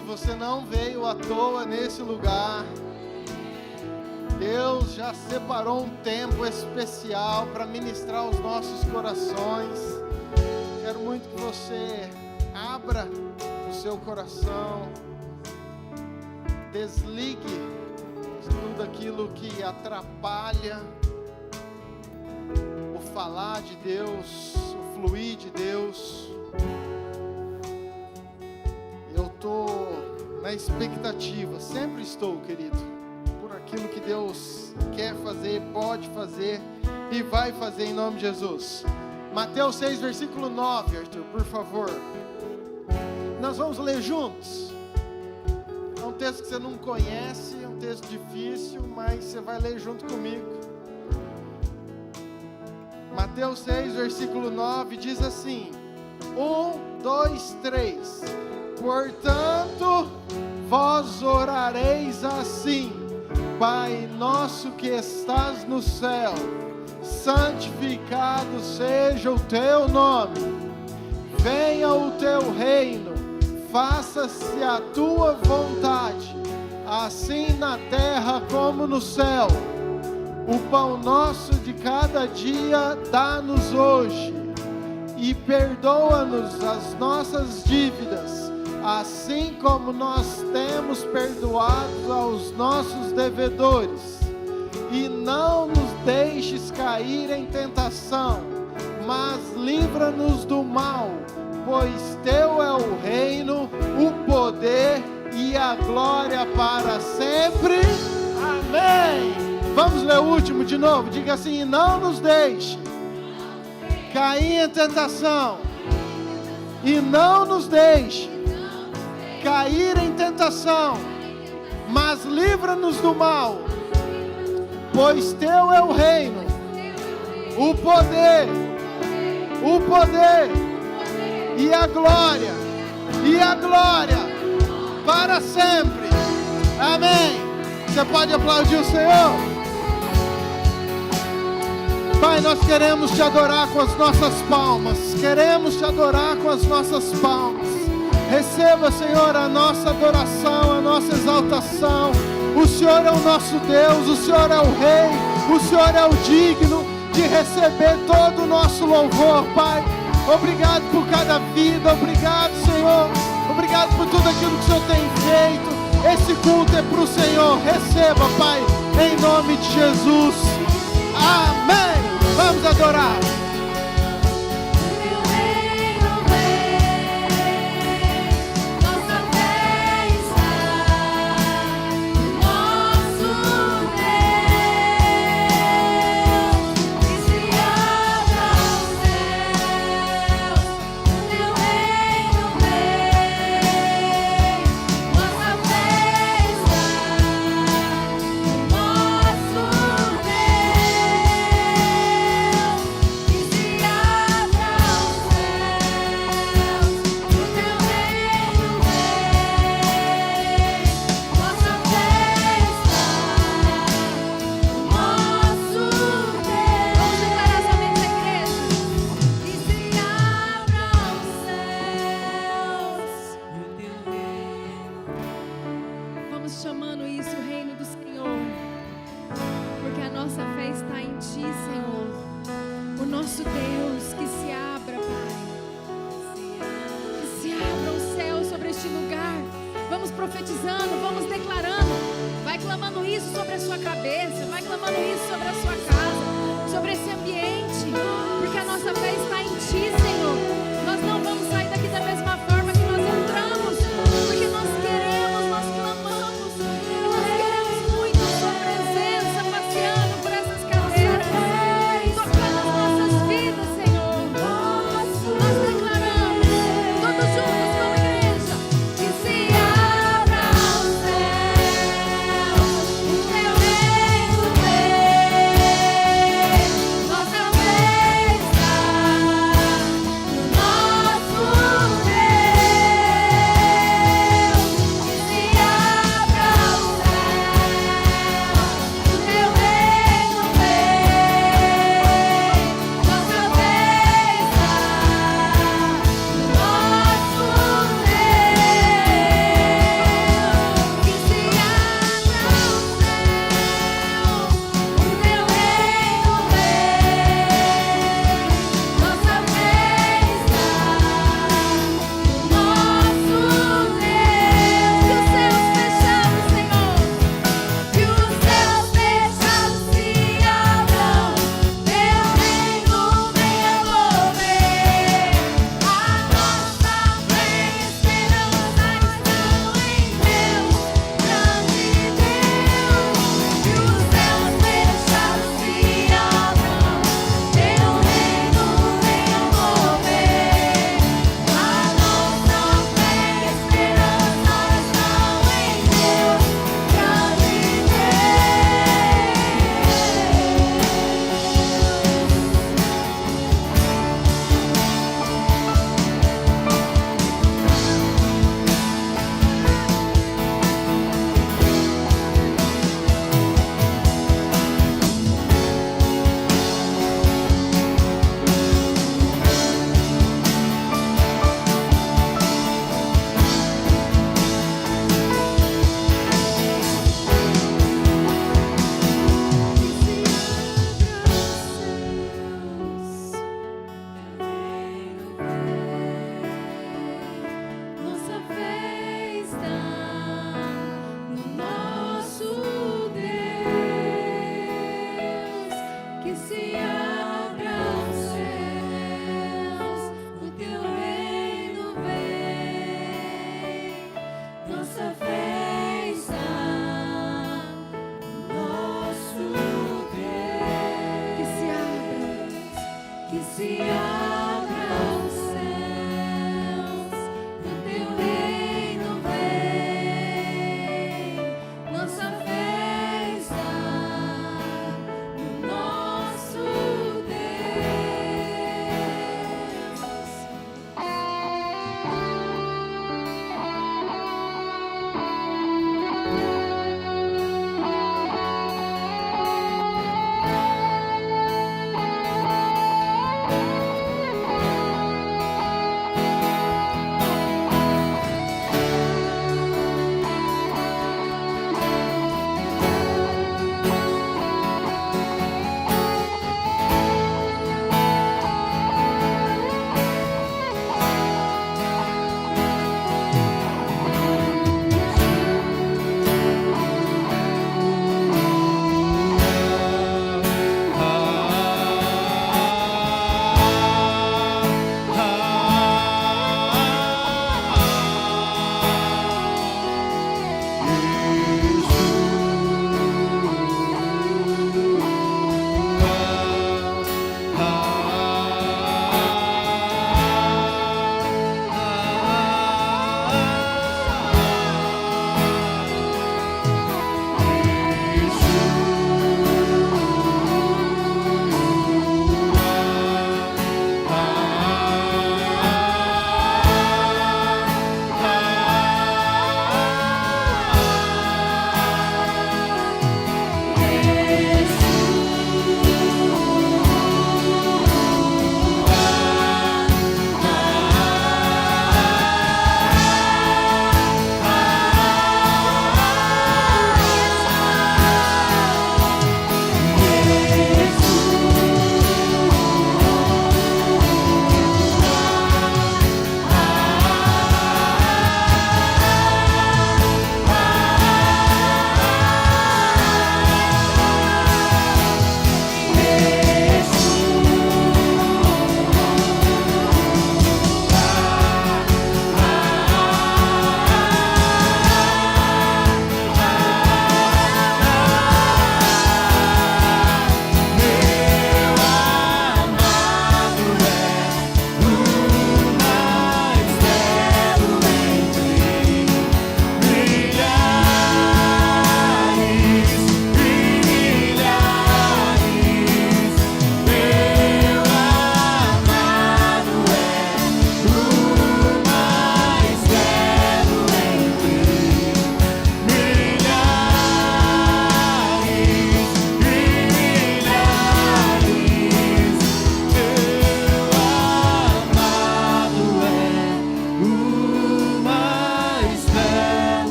você não veio à toa nesse lugar. Deus já separou um tempo especial para ministrar os nossos corações. Quero muito que você abra o seu coração, desligue tudo aquilo que atrapalha o falar de Deus, o fluir de Deus. Eu estou na expectativa, sempre estou, querido, por aquilo que Deus quer fazer, pode fazer e vai fazer em nome de Jesus. Mateus 6, versículo 9, Arthur, por favor. Nós vamos ler juntos. É um texto que você não conhece, é um texto difícil, mas você vai ler junto comigo. Mateus 6, versículo 9, diz assim: 1, 2, 3. Portanto, vós orareis assim: Pai nosso que estás no céu, santificado seja o teu nome. Venha o teu reino, faça-se a tua vontade, assim na terra como no céu. O pão nosso de cada dia dá-nos hoje, e perdoa-nos as nossas dívidas, assim como nós temos perdoado aos nossos devedores. E não nos deixes cair em tentação, mas livra-nos do mal, pois teu é o reino, o poder e a glória para sempre. Amém. Vamos ler o último de novo. Diga assim: não nos deixe cair em tentação, e não nos deixe cair em tentação, mas livra-nos do mal, pois teu é o reino, o poder e a glória para sempre. Amém. Você pode aplaudir o Senhor? Pai, nós queremos te adorar com as nossas palmas. Queremos te adorar com as nossas palmas. Receba, Senhor, a nossa adoração, a nossa exaltação. O Senhor é o nosso Deus, o Senhor é o Rei, o Senhor é o digno de receber todo o nosso louvor, Pai. Obrigado por cada vida, obrigado, Senhor. Obrigado por tudo aquilo que o Senhor tem feito. Esse culto é para o Senhor. Receba, Pai, em nome de Jesus. Amém. Vamos adorar.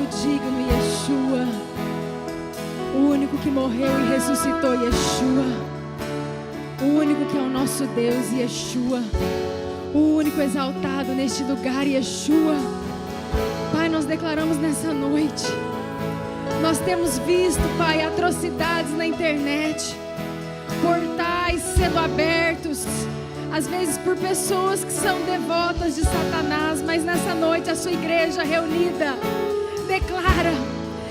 único digno, Yeshua. O único que morreu e ressuscitou, Yeshua. O único que é o nosso Deus, Yeshua. O único exaltado neste lugar, Yeshua. Pai, nós declaramos nessa noite. Nós temos visto, Pai, atrocidades na internet. Portais sendo abertos, às vezes por pessoas que são devotas de Satanás. Mas nessa noite a sua igreja reunida declara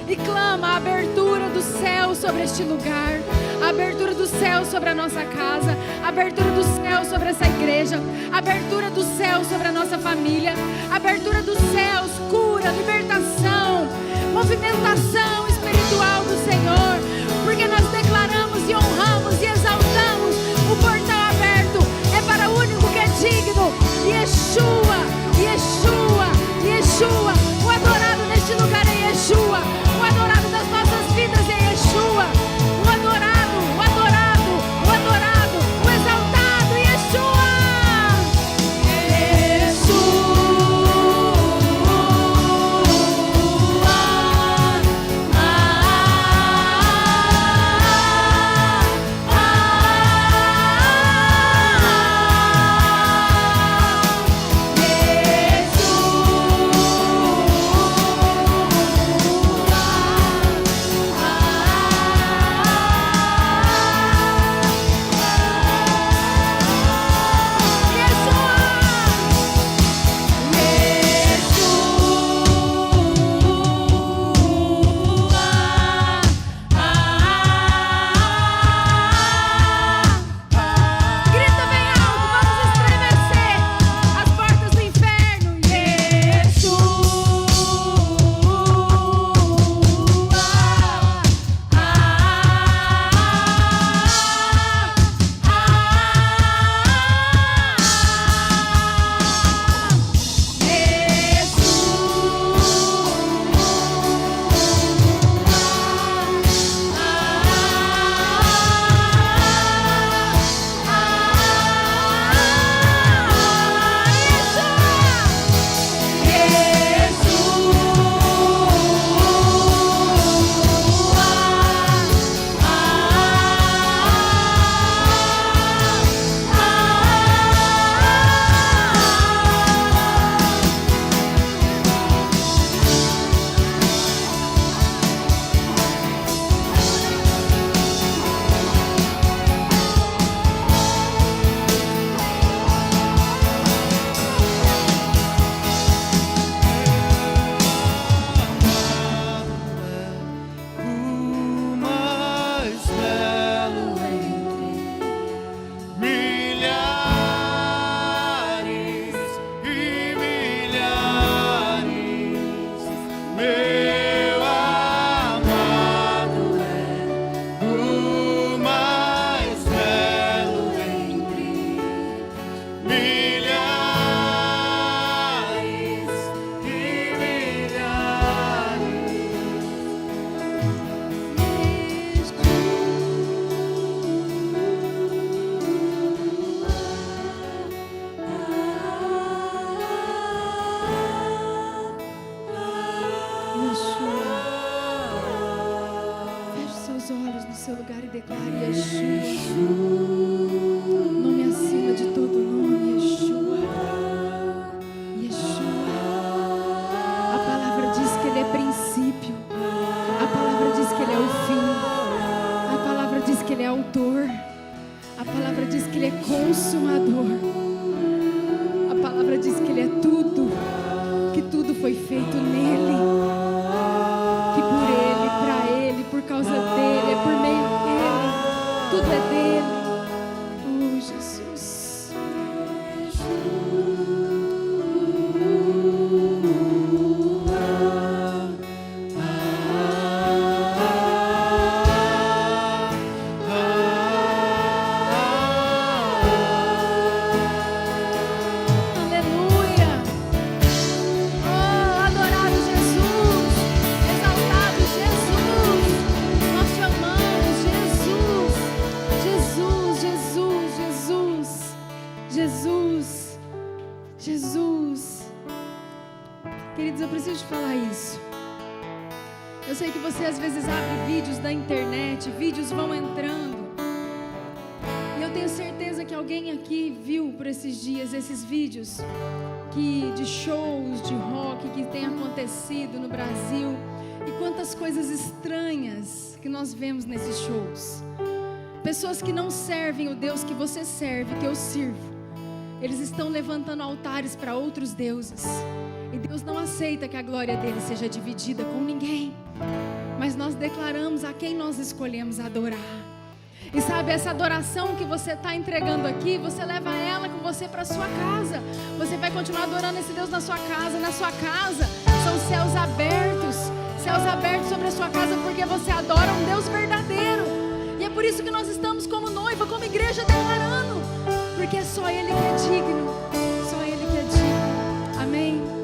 e clama a abertura do céu sobre este lugar, a abertura do céu sobre a nossa casa, a abertura do céu sobre essa igreja, a abertura do céu sobre a nossa família, a abertura dos céus, cura, libertação, movimentação espiritual do Senhor, porque nós declaramos e honramos e exaltamos o portal aberto. É para o único que é digno, Yeshua, Yeshua, Yeshua. O adorado neste lugar é Yeshua. O adorado das nossas vidas é Yeshua. O adorado, o adorado, o adorado, o exaltado, Yeshua. da internet, vídeos vão entrando. E eu tenho certeza que alguém aqui viu por esses dias esses vídeos de shows de rock que tem acontecido no Brasil. E quantas coisas estranhas que nós vemos nesses shows. Pessoas que não servem o Deus que você serve, que eu sirvo. Eles estão levantando altares para outros deuses. E Deus não aceita que a glória dele seja dividida com ninguém. Mas nós declaramos a quem nós escolhemos adorar. E sabe, essa adoração que você está entregando aqui, você leva ela com você para sua casa. Você vai continuar adorando esse Deus na sua casa. Na sua casa são céus abertos sobre a sua casa, porque você adora um Deus verdadeiro. E é por isso que nós estamos como noiva, como igreja, declarando, porque é só Ele que é digno, só Ele que é digno. Amém.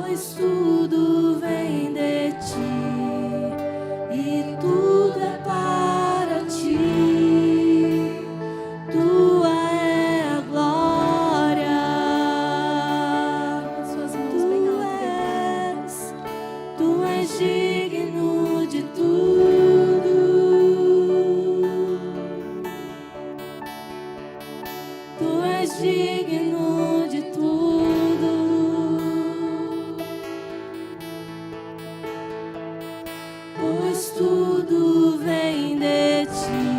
pois tudo vem de ti e tudo é para ti. Tua é a glória. Suas mãos bem altas. Tu és digno de tudo. Tu és digno de tudo. Pois tudo vem de ti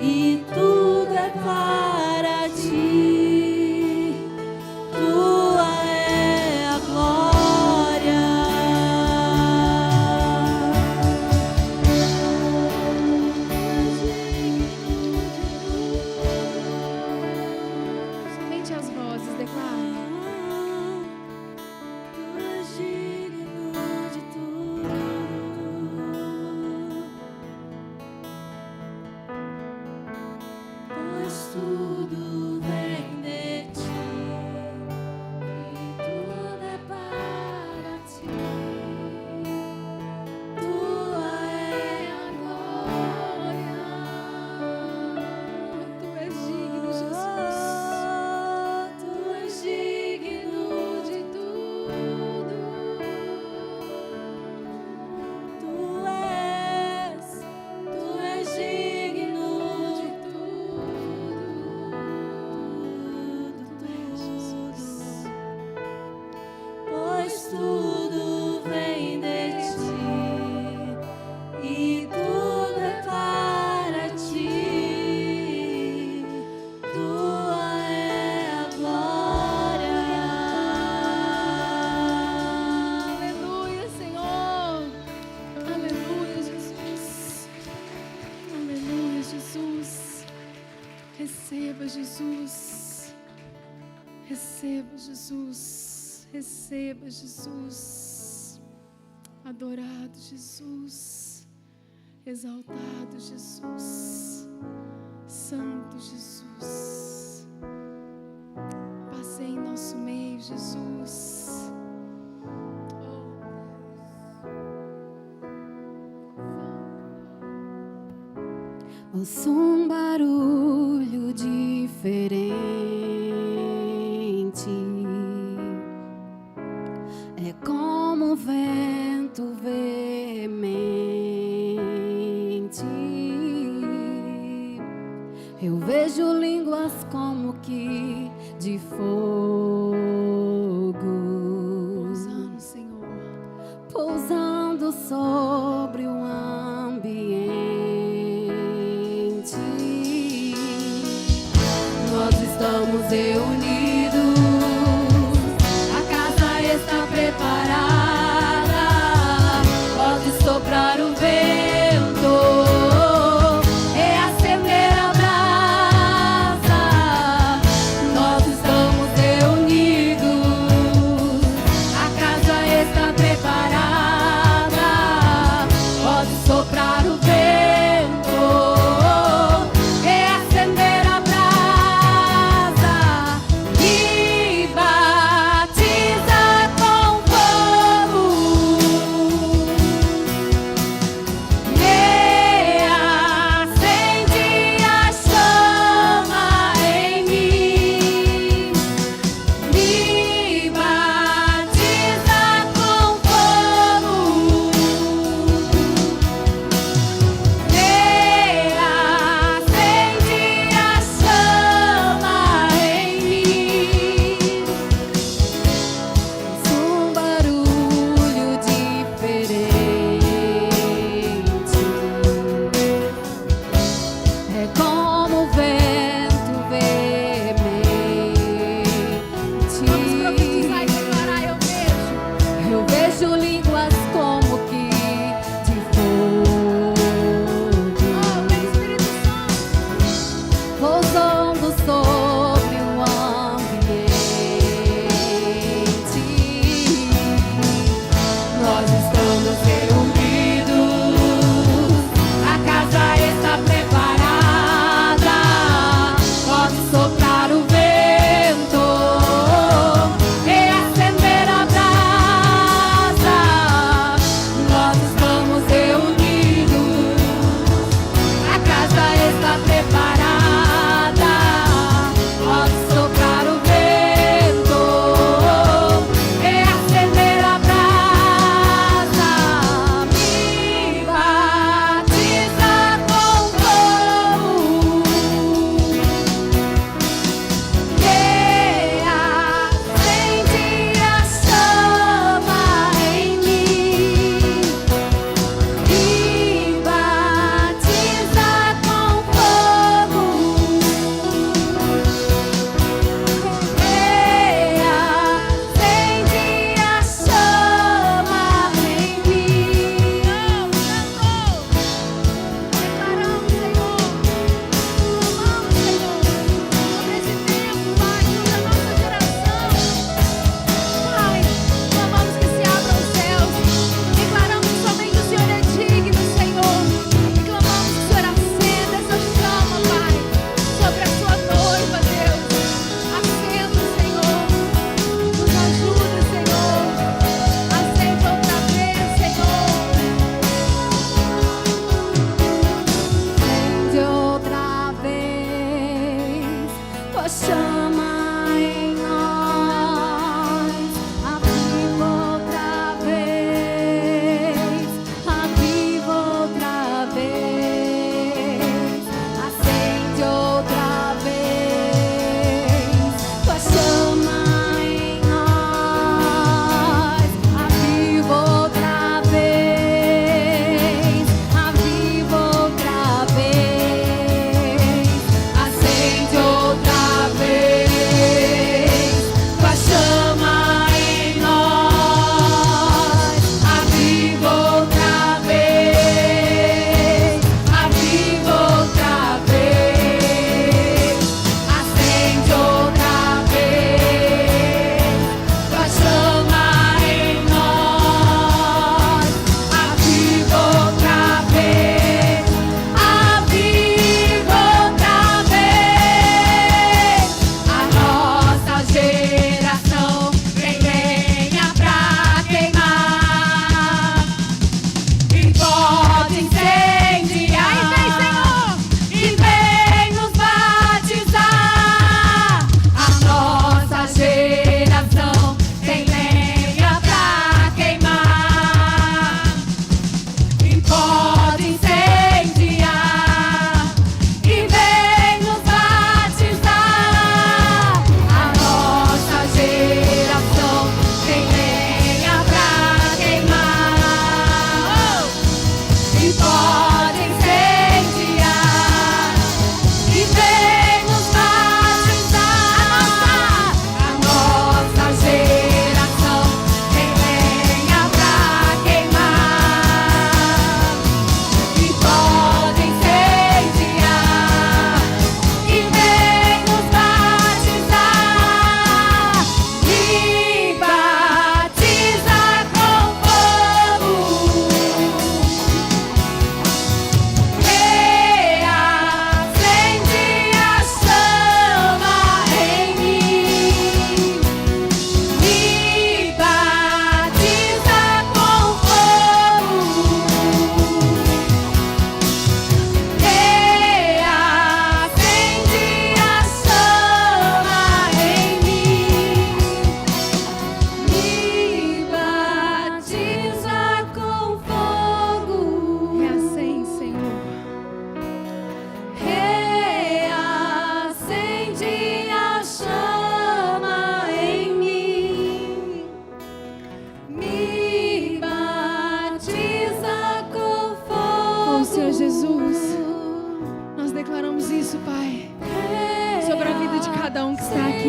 e tudo é para ti. Tua é a glória. Somente as vozes, declare. Tu és digno de tudo. Pois tudo vem de ti e tudo é para ti. Tua é a glória. Tu és digno, Jesus. Tu és digno de tudo. Tu és digno de tudo. Jesus. Pois tudo vem de ti e tudo é para ti. Tua é a glória. Aleluia, Senhor. Aleluia, Jesus. Aleluia, Jesus. Receba, Jesus. Receba, Jesus. Receba, Jesus. Adorado, Jesus. Exaltado, Jesus. Santo, Jesus. Passe em nosso meio, Jesus. Ouço um barulho diferente. É como um vento veemente. Eu vejo línguas como que de fogo Pousando, Senhor. pousando sobre o ambiente. Nós estamos reunidos, a casa está preparada, pode soprar o vento e acender a brasa. Nós estamos reunidos, a casa está preparada, pode soprar o vento e acender a brasa.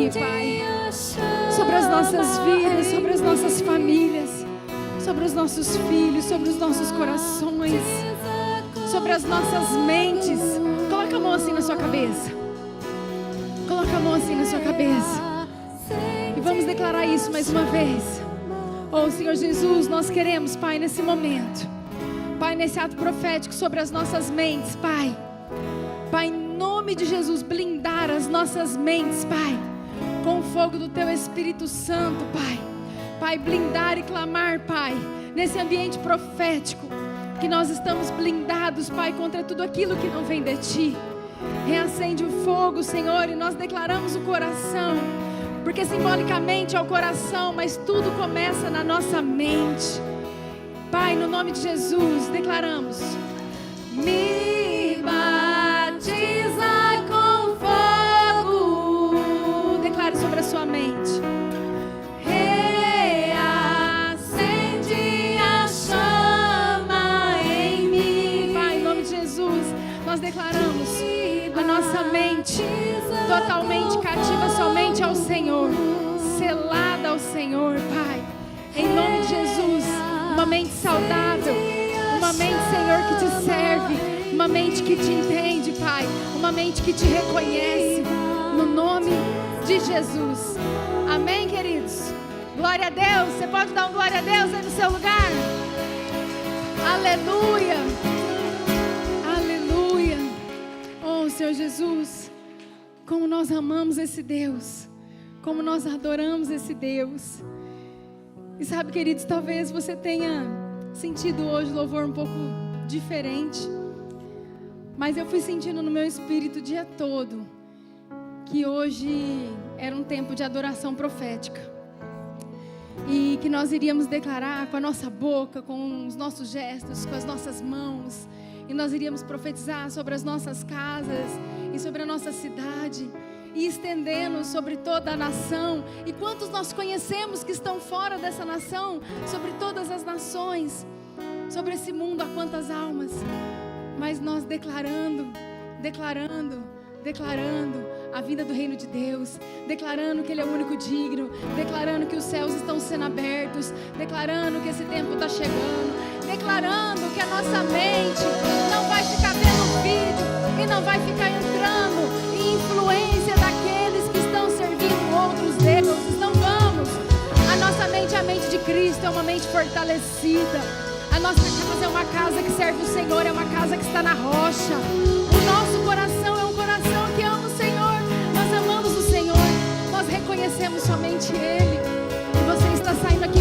aqui, Pai. Sobre as nossas vidas, sobre as nossas famílias, sobre os nossos filhos, sobre os nossos corações, sobre as nossas mentes. Coloca a mão assim na sua cabeça. Coloca a mão assim na sua cabeça. E vamos declarar isso mais uma vez. Oh, Senhor Jesus, nós queremos, Pai, nesse momento, Pai, nesse ato profético sobre as nossas mentes, Pai. Pai, em nome de Jesus, blindar as nossas mentes, Pai, com o fogo do Teu Espírito Santo, Pai. Pai, blindar e clamar, Pai, nesse ambiente profético, que nós estamos blindados, Pai, contra tudo aquilo que não vem de Ti. Reacende o fogo, Senhor, e nós declaramos o coração, porque simbolicamente é o coração, mas tudo começa na nossa mente. Pai, no nome de Jesus, declaramos: me batiza com fogo. Declare sobre a sua mente. Reacende a chama em mim. Pai, em nome de Jesus, nós declaramos a nossa mente totalmente cativa somente ao Senhor, selada ao Senhor, Pai. Em nome de Jesus, uma mente saudável, uma mente, Senhor, que te serve, uma mente que te entende, Pai, uma mente que te reconhece, no nome de Jesus. Amém, queridos? Glória a Deus. Você pode dar um glória a Deus aí no seu lugar? Aleluia. Aleluia. Oh, Senhor Jesus, como nós amamos esse Deus, como nós adoramos esse Deus. E sabe, queridos, talvez você tenha sentido hoje o louvor um pouco diferente, mas eu fui sentindo no meu espírito o dia todo que hoje era um tempo de adoração profética, e que nós iríamos declarar com a nossa boca, com os nossos gestos, com as nossas mãos, e nós iríamos profetizar sobre as nossas casas e sobre a nossa cidade, e estendendo sobre toda a nação. E quantos nós conhecemos que estão fora dessa nação, sobre todas as nações, sobre esse mundo, há quantas almas. Mas nós declarando a vinda do reino de Deus, declarando que Ele é o único digno, declarando que os céus estão sendo abertos, declarando que esse tempo está chegando, declarando que a nossa mente não vai ficar vendo vídeo e não vai ficar entrando em influência daqueles que estão servindo outros deuses. Não vamos. A nossa mente é a mente de Cristo, é uma mente fortalecida. A nossa casa é uma casa que serve o Senhor, é uma casa que está na rocha. O nosso coração é um coração que ama o Senhor. Nós amamos o Senhor, nós reconhecemos somente Ele. E você está saindo aqui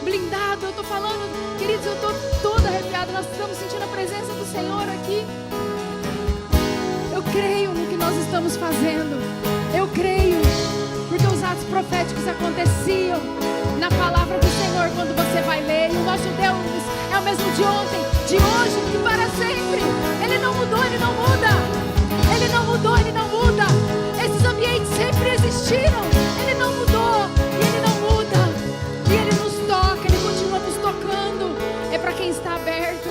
blindado. Eu estou falando, queridos, eu estou toda arrepiada. Nós estamos sentindo a presença do Senhor aqui. Eu creio no que nós estamos fazendo. Eu creio, porque os atos proféticos aconteciam na palavra do Senhor quando você vai ler. E o nosso Deus é o mesmo de ontem, de hoje e para sempre. Ele não mudou, Ele não muda. Ele não mudou, Ele não muda. Esses ambientes sempre existiram. Ele não mudou e Ele não muda. E Ele nos toca, Ele continua nos tocando. É para quem está aberto,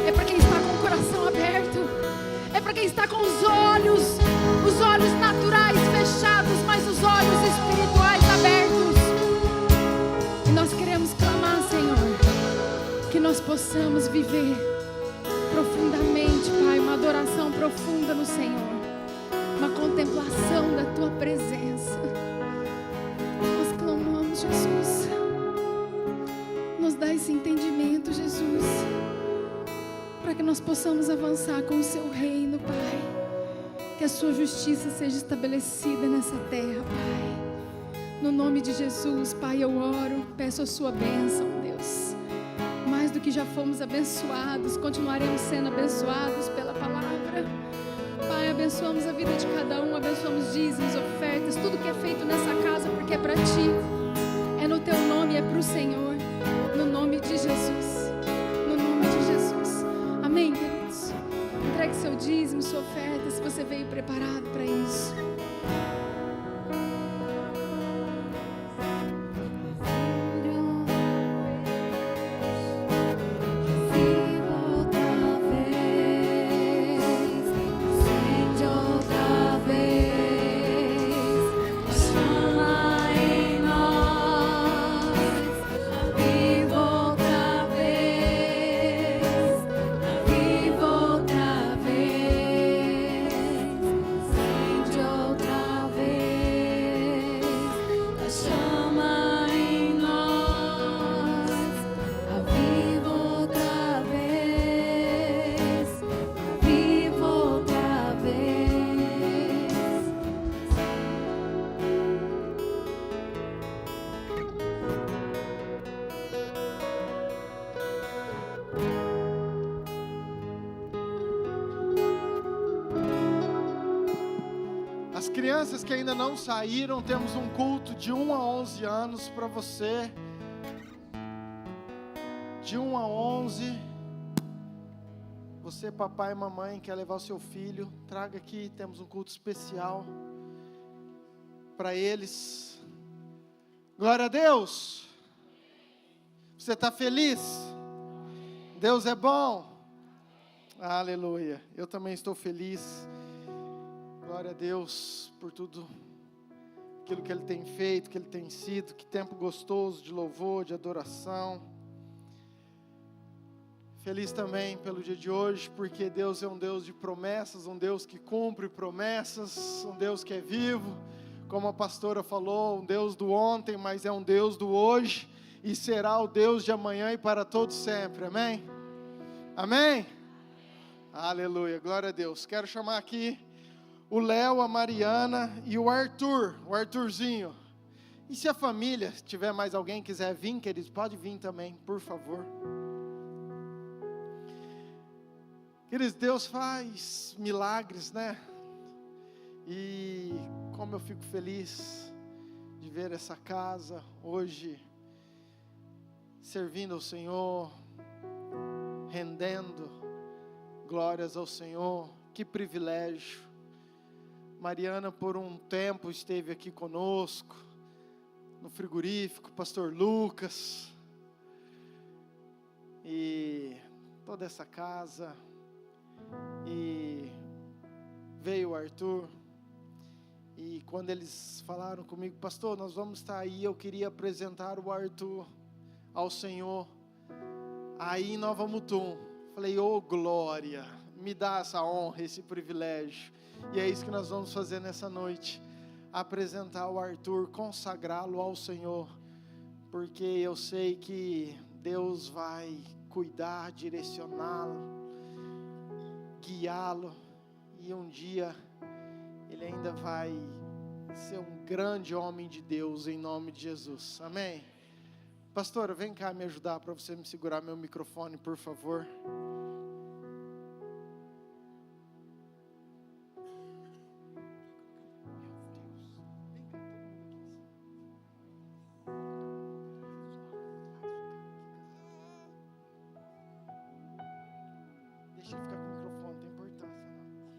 é para quem está com o coração aberto, é para quem está com os olhos naturais fechados, mas os olhos espirituais abertos. E nós queremos clamar, Senhor, que nós possamos viver profundamente, Pai, uma adoração profunda no Senhor, uma contemplação da Tua presença. Nós clamamos, Jesus, nos dá esse entendimento, Jesus, para que nós possamos avançar com o Seu reino, Pai. Que a Sua justiça seja estabelecida nessa terra, Pai. No nome de Jesus, Pai, eu oro, peço a Sua bênção, Deus. Mais do que já fomos abençoados, continuaremos sendo abençoados pela palavra. Pai, abençoamos a vida de cada um, abençoamos dízimos, ofertas, tudo que é feito nessa casa, porque é para Ti. É no Teu nome, é para o Senhor. No nome de Jesus. No nome de Jesus. Amém, queridos? Entregue seu dízimo, sua oferta, se você veio preparado para isso. crianças que ainda não saíram, temos um culto de 1 a 11 anos para você. De 1 a 11. Você, papai e mamãe, quer levar o seu filho, traga aqui, temos um culto especial para eles. Glória a Deus. Você está feliz? Deus é bom. Aleluia. Eu também estou feliz. Glória a Deus por tudo aquilo que Ele tem feito, que Ele tem sido. Que tempo gostoso de louvor, de adoração. Feliz também pelo dia de hoje, porque Deus é um Deus de promessas, um Deus que cumpre promessas, um Deus que é vivo, como a pastora falou, um Deus do ontem, mas é um Deus do hoje, e será o Deus de amanhã e para todos sempre, amém? Amém? Aleluia, glória a Deus. Quero chamar aqui o Léo, a Mariana e o Arthurzinho. E se a família, se tiver mais alguém que quiser vir, queridos, pode vir também, por favor. Queridos, Deus faz milagres, né? E como eu fico feliz de ver essa casa hoje servindo ao Senhor, rendendo glórias ao Senhor. Que privilégio. Mariana por um tempo esteve aqui conosco, no frigorífico, pastor Lucas, e toda essa casa. E veio o Arthur, e quando eles falaram comigo, pastor, nós vamos estar aí, eu queria apresentar o Arthur ao Senhor, aí em Nova Mutum. Falei, ô glória, me dá essa honra, esse privilégio, e é isso que nós vamos fazer nessa noite, apresentar o Arthur, consagrá-lo ao Senhor, porque eu sei que Deus vai cuidar, direcioná-lo, guiá-lo, e um dia ele ainda vai ser um grande homem de Deus, em nome de Jesus, amém? Pastora, vem cá me ajudar, para você me segurar meu microfone, por favor. Deixa eu ficar com o microfone, não tem importância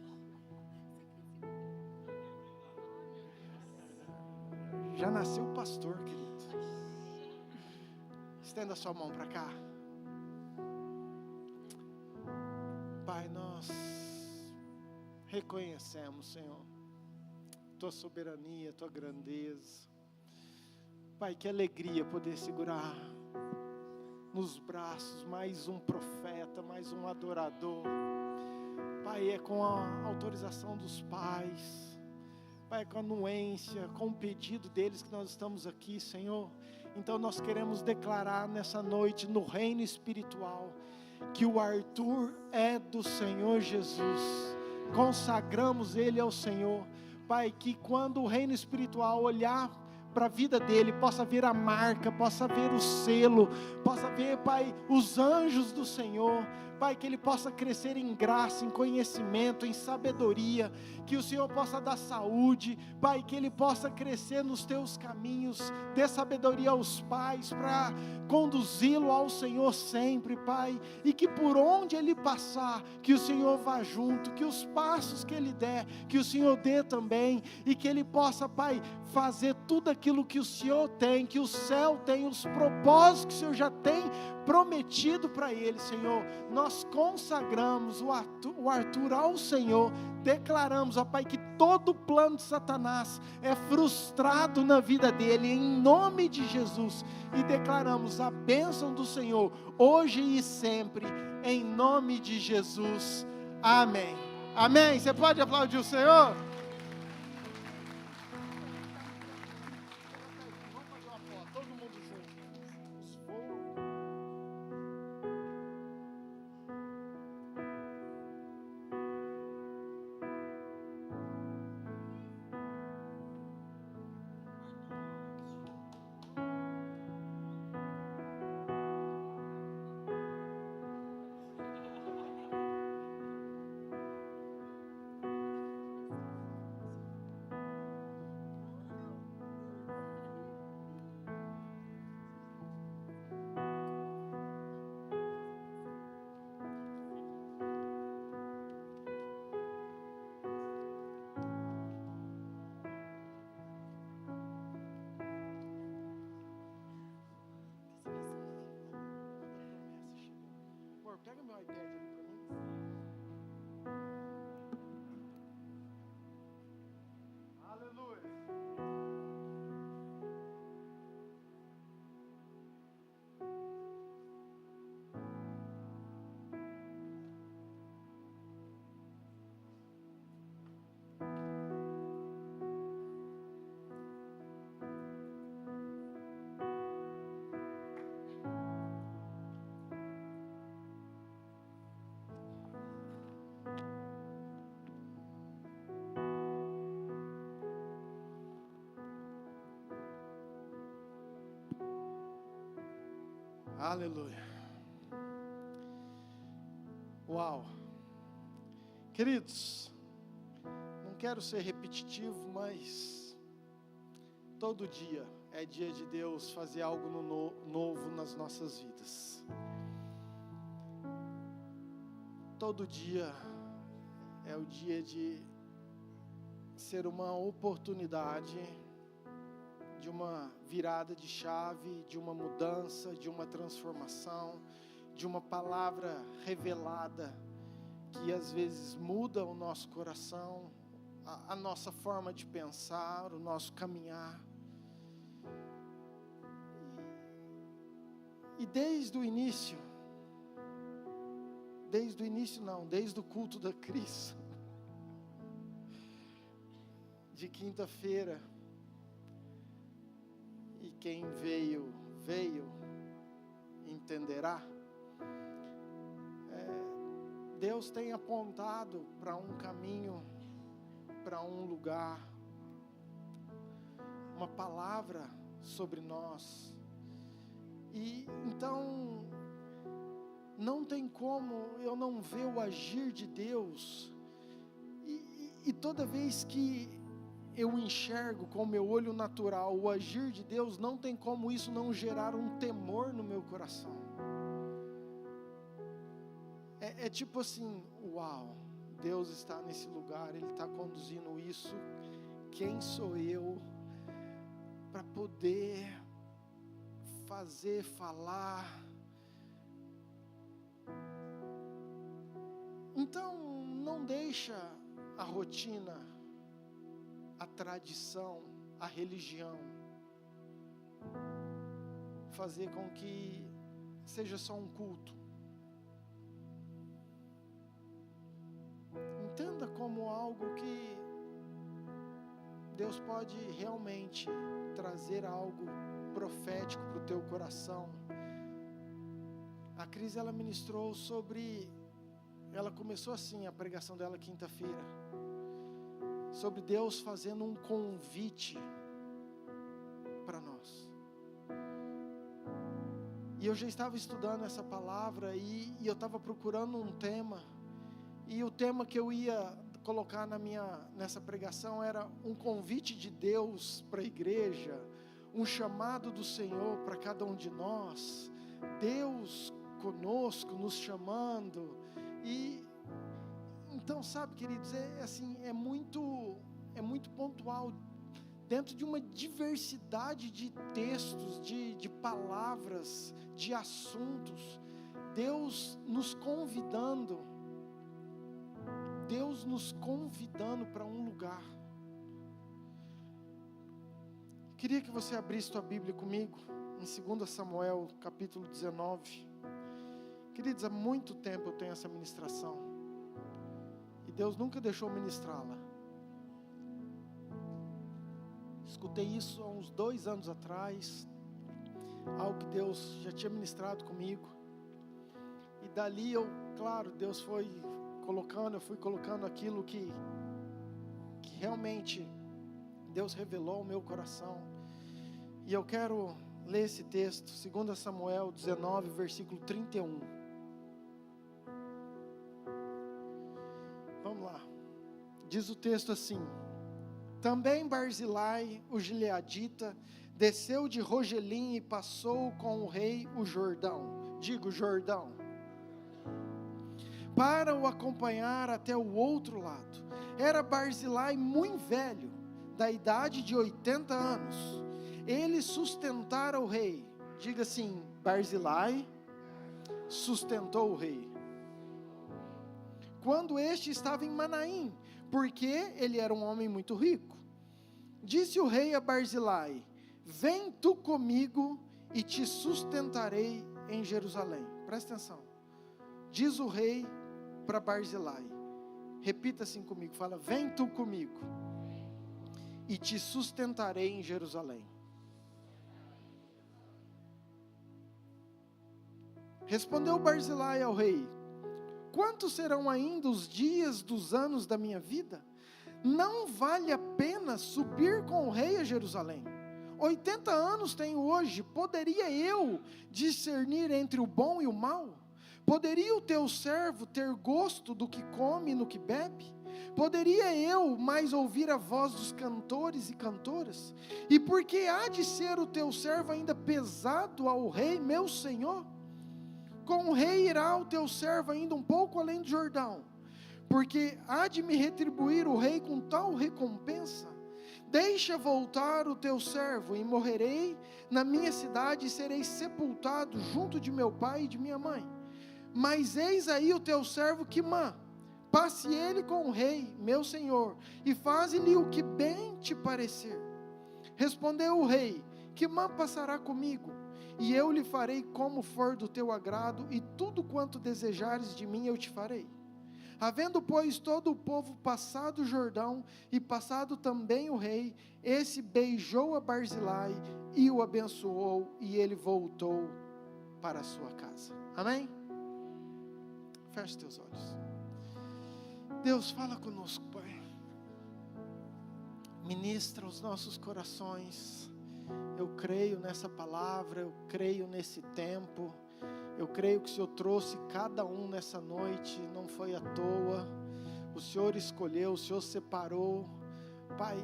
não. Já nasceu pastor, querido. Estenda sua mão para cá. Pai, nós reconhecemos, Senhor, Tua soberania, Tua grandeza. Pai, que alegria poder segurar nos braços mais um profeta, mais um adorador. Pai, é com a autorização dos pais, Pai, com a anuência, com o pedido deles que nós estamos aqui, Senhor. Então nós queremos declarar nessa noite, no reino espiritual, que o Arthur é do Senhor Jesus. Consagramos ele ao Senhor. Pai, que quando o reino espiritual olhar para a vida dele, possa ver a marca, possa ver o selo, possa ver, Pai, os anjos do Senhor. Pai, que ele possa crescer em graça, em conhecimento, em sabedoria, que o Senhor possa dar saúde, Pai, que ele possa crescer nos teus caminhos, dê sabedoria aos pais, para conduzi-lo ao Senhor sempre, Pai, e que por onde ele passar, que o Senhor vá junto, que os passos que ele der, que o Senhor dê também, e que ele possa, Pai, fazer tudo aquilo que o Senhor tem, que o céu tem, os propósitos que o Senhor já tem prometido para ele, Senhor. Nós consagramos o Arthur ao Senhor, declaramos, ó Pai, que todo plano de Satanás é frustrado na vida dele, em nome de Jesus, e declaramos a bênção do Senhor, hoje e sempre, em nome de Jesus, amém. Amém. Você pode aplaudir o Senhor? favor, pega meu iPad ali para mim. Aleluia. Aleluia. Uau. Queridos, não quero ser repetitivo, mas todo dia é dia de Deus fazer algo novo nas nossas vidas. Todo dia é o dia de ser uma oportunidade de uma virada de chave, de uma mudança, de uma transformação, de uma palavra revelada que às vezes muda o nosso coração, a nossa forma de pensar, o nosso caminhar. E desde o início desde o culto da Cris, de quinta-feira, e quem veio, entenderá. Deus tem apontado para um caminho, para um lugar, uma palavra sobre nós. E então, não tem como eu não ver o agir de Deus. E toda vez que eu enxergo com o meu olho natural o agir de Deus, não tem como isso não gerar um temor no meu coração. É tipo assim, uau, Deus está nesse lugar, Ele está conduzindo isso. Quem sou eu para poder fazer, falar? Então, não deixa a rotina, a tradição, a religião fazer com que seja só um culto. Entenda como algo que Deus pode realmente trazer algo profético para o teu coração. A Cris, ela ministrou sobre, ela começou assim a pregação dela quinta-feira, sobre Deus fazendo um convite para nós. E eu já estava estudando essa palavra e eu estava procurando um tema. E o tema que eu ia colocar nessa pregação era um convite de Deus para a igreja, um chamado do Senhor para cada um de nós, Deus conosco, nos chamando. E então, sabe, queridos, é muito pontual, dentro de uma diversidade de textos, de palavras, de assuntos, Deus nos convidando para um lugar. Queria que você abrisse tua Bíblia comigo, em 2 Samuel, capítulo 19. Queridos, há muito tempo eu tenho essa ministração, e Deus nunca deixou ministrá-la. Escutei isso há uns 2 anos atrás, algo que Deus já tinha ministrado comigo, e dali Deus foi colocando, eu fui colocando aquilo que realmente Deus revelou ao meu coração. E eu quero ler esse texto, 2 Samuel 19, versículo 31. Vamos lá. Diz o texto assim: Também Barzilai, o gileadita, desceu de Rogelim e passou com o rei o Jordão. Digo, Jordão. Para o acompanhar até o outro lado. Era Barzilai muito velho, da idade de 80 anos. Ele sustentara o rei. Diga assim, Barzilai sustentou o rei. Quando este estava em Manaim, porque ele era um homem muito rico. Disse o rei a Barzilai: vem tu comigo e te sustentarei em Jerusalém. Presta atenção. Diz o rei para Barzilai, repita assim comigo, fala: vem tu comigo e te sustentarei em Jerusalém. Respondeu Barzilai ao rei: quantos serão ainda os dias dos anos da minha vida? Não vale a pena subir com o rei a Jerusalém. 80 anos tenho hoje, poderia eu discernir entre o bom e o mal? Poderia o teu servo ter gosto do que come e no que bebe? Poderia eu mais ouvir a voz dos cantores e cantoras? E por que há de ser o teu servo ainda pesado ao rei, meu senhor? Com o rei irá o teu servo ainda um pouco além do Jordão, porque há de me retribuir o rei com tal recompensa. Deixa voltar o teu servo, e morrerei na minha cidade, e serei sepultado junto de meu pai e de minha mãe. Mas eis aí o teu servo Quimã, passe ele com o rei, meu senhor, e faze-lhe o que bem te parecer. Respondeu o rei: Quimã passará comigo, e eu lhe farei como for do teu agrado, e tudo quanto desejares de mim eu te farei. Havendo, pois, todo o povo passado o Jordão, e passado também o rei, esse beijou a Barzilai, e o abençoou, e ele voltou para a sua casa. Amém? Feche teus olhos. Deus, fala conosco, Pai. Ministra os nossos corações. Eu creio nessa palavra, eu creio nesse tempo. Eu creio que o Senhor trouxe cada um nessa noite, não foi à toa. O Senhor escolheu, o Senhor separou. Pai,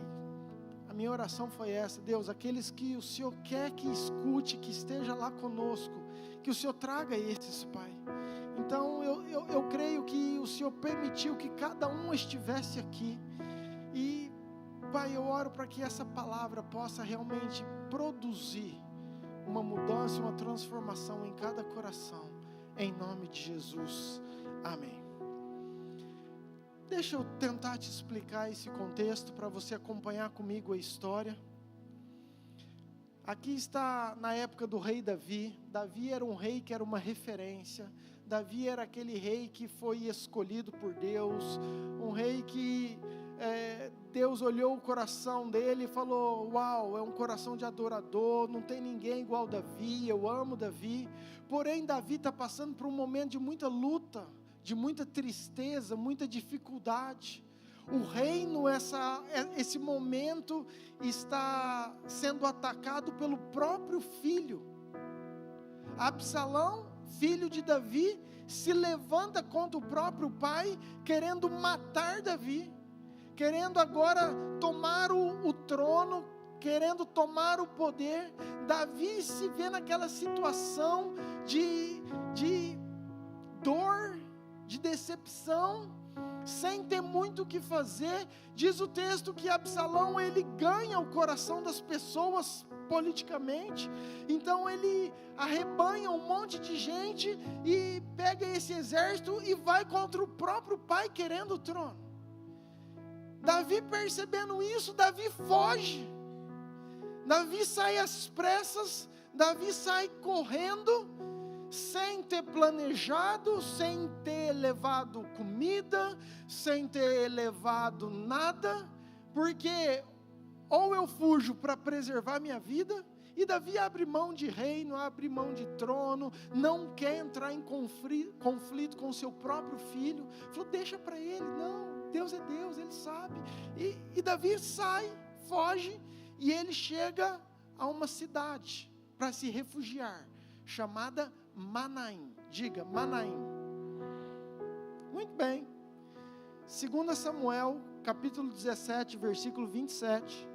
a minha oração foi essa: Deus, aqueles que o Senhor quer que escute, que esteja lá conosco, que o Senhor traga esses, Pai. Então eu creio que o Senhor permitiu que cada um estivesse aqui. E Pai, eu oro para que essa palavra possa realmente produzir uma mudança, uma transformação em cada coração, em nome de Jesus, amém. Deixa eu tentar te explicar esse contexto, para você acompanhar comigo a história. Aqui está na época do rei Davi. Davi era um rei que era uma referência. Davi era aquele rei que foi escolhido por Deus, um rei que Deus olhou o coração dele e falou: uau, é um coração de adorador, não tem ninguém igual Davi, eu amo Davi. Porém Davi está passando por um momento de muita luta, de muita tristeza, muita dificuldade. O reino, esse momento, está sendo atacado pelo próprio filho. Absalão, filho de Davi, se levanta contra o próprio pai, querendo matar Davi, querendo agora tomar o trono, querendo tomar o poder. Davi se vê naquela situação de dor, de decepção, sem ter muito o que fazer. Diz o texto que Absalão, ele ganha o coração das pessoas politicamente. Então ele arrebanha um monte de gente e pega esse exército e vai contra o próprio pai, querendo o trono. Davi, percebendo isso, Davi foge. Davi sai às pressas, Davi sai correndo, sem ter planejado, sem ter levado comida, sem ter levado nada, porque ou eu fujo para preservar minha vida. E Davi abre mão de reino, abre mão de trono, não quer entrar em conflito com o seu próprio filho. Falou: deixa para ele, não, Deus é Deus, ele sabe. E Davi sai, foge, e ele chega a uma cidade para se refugiar, chamada Manaim. Diga, Manaim. Muito bem. 2 Samuel, capítulo 17, versículo 27.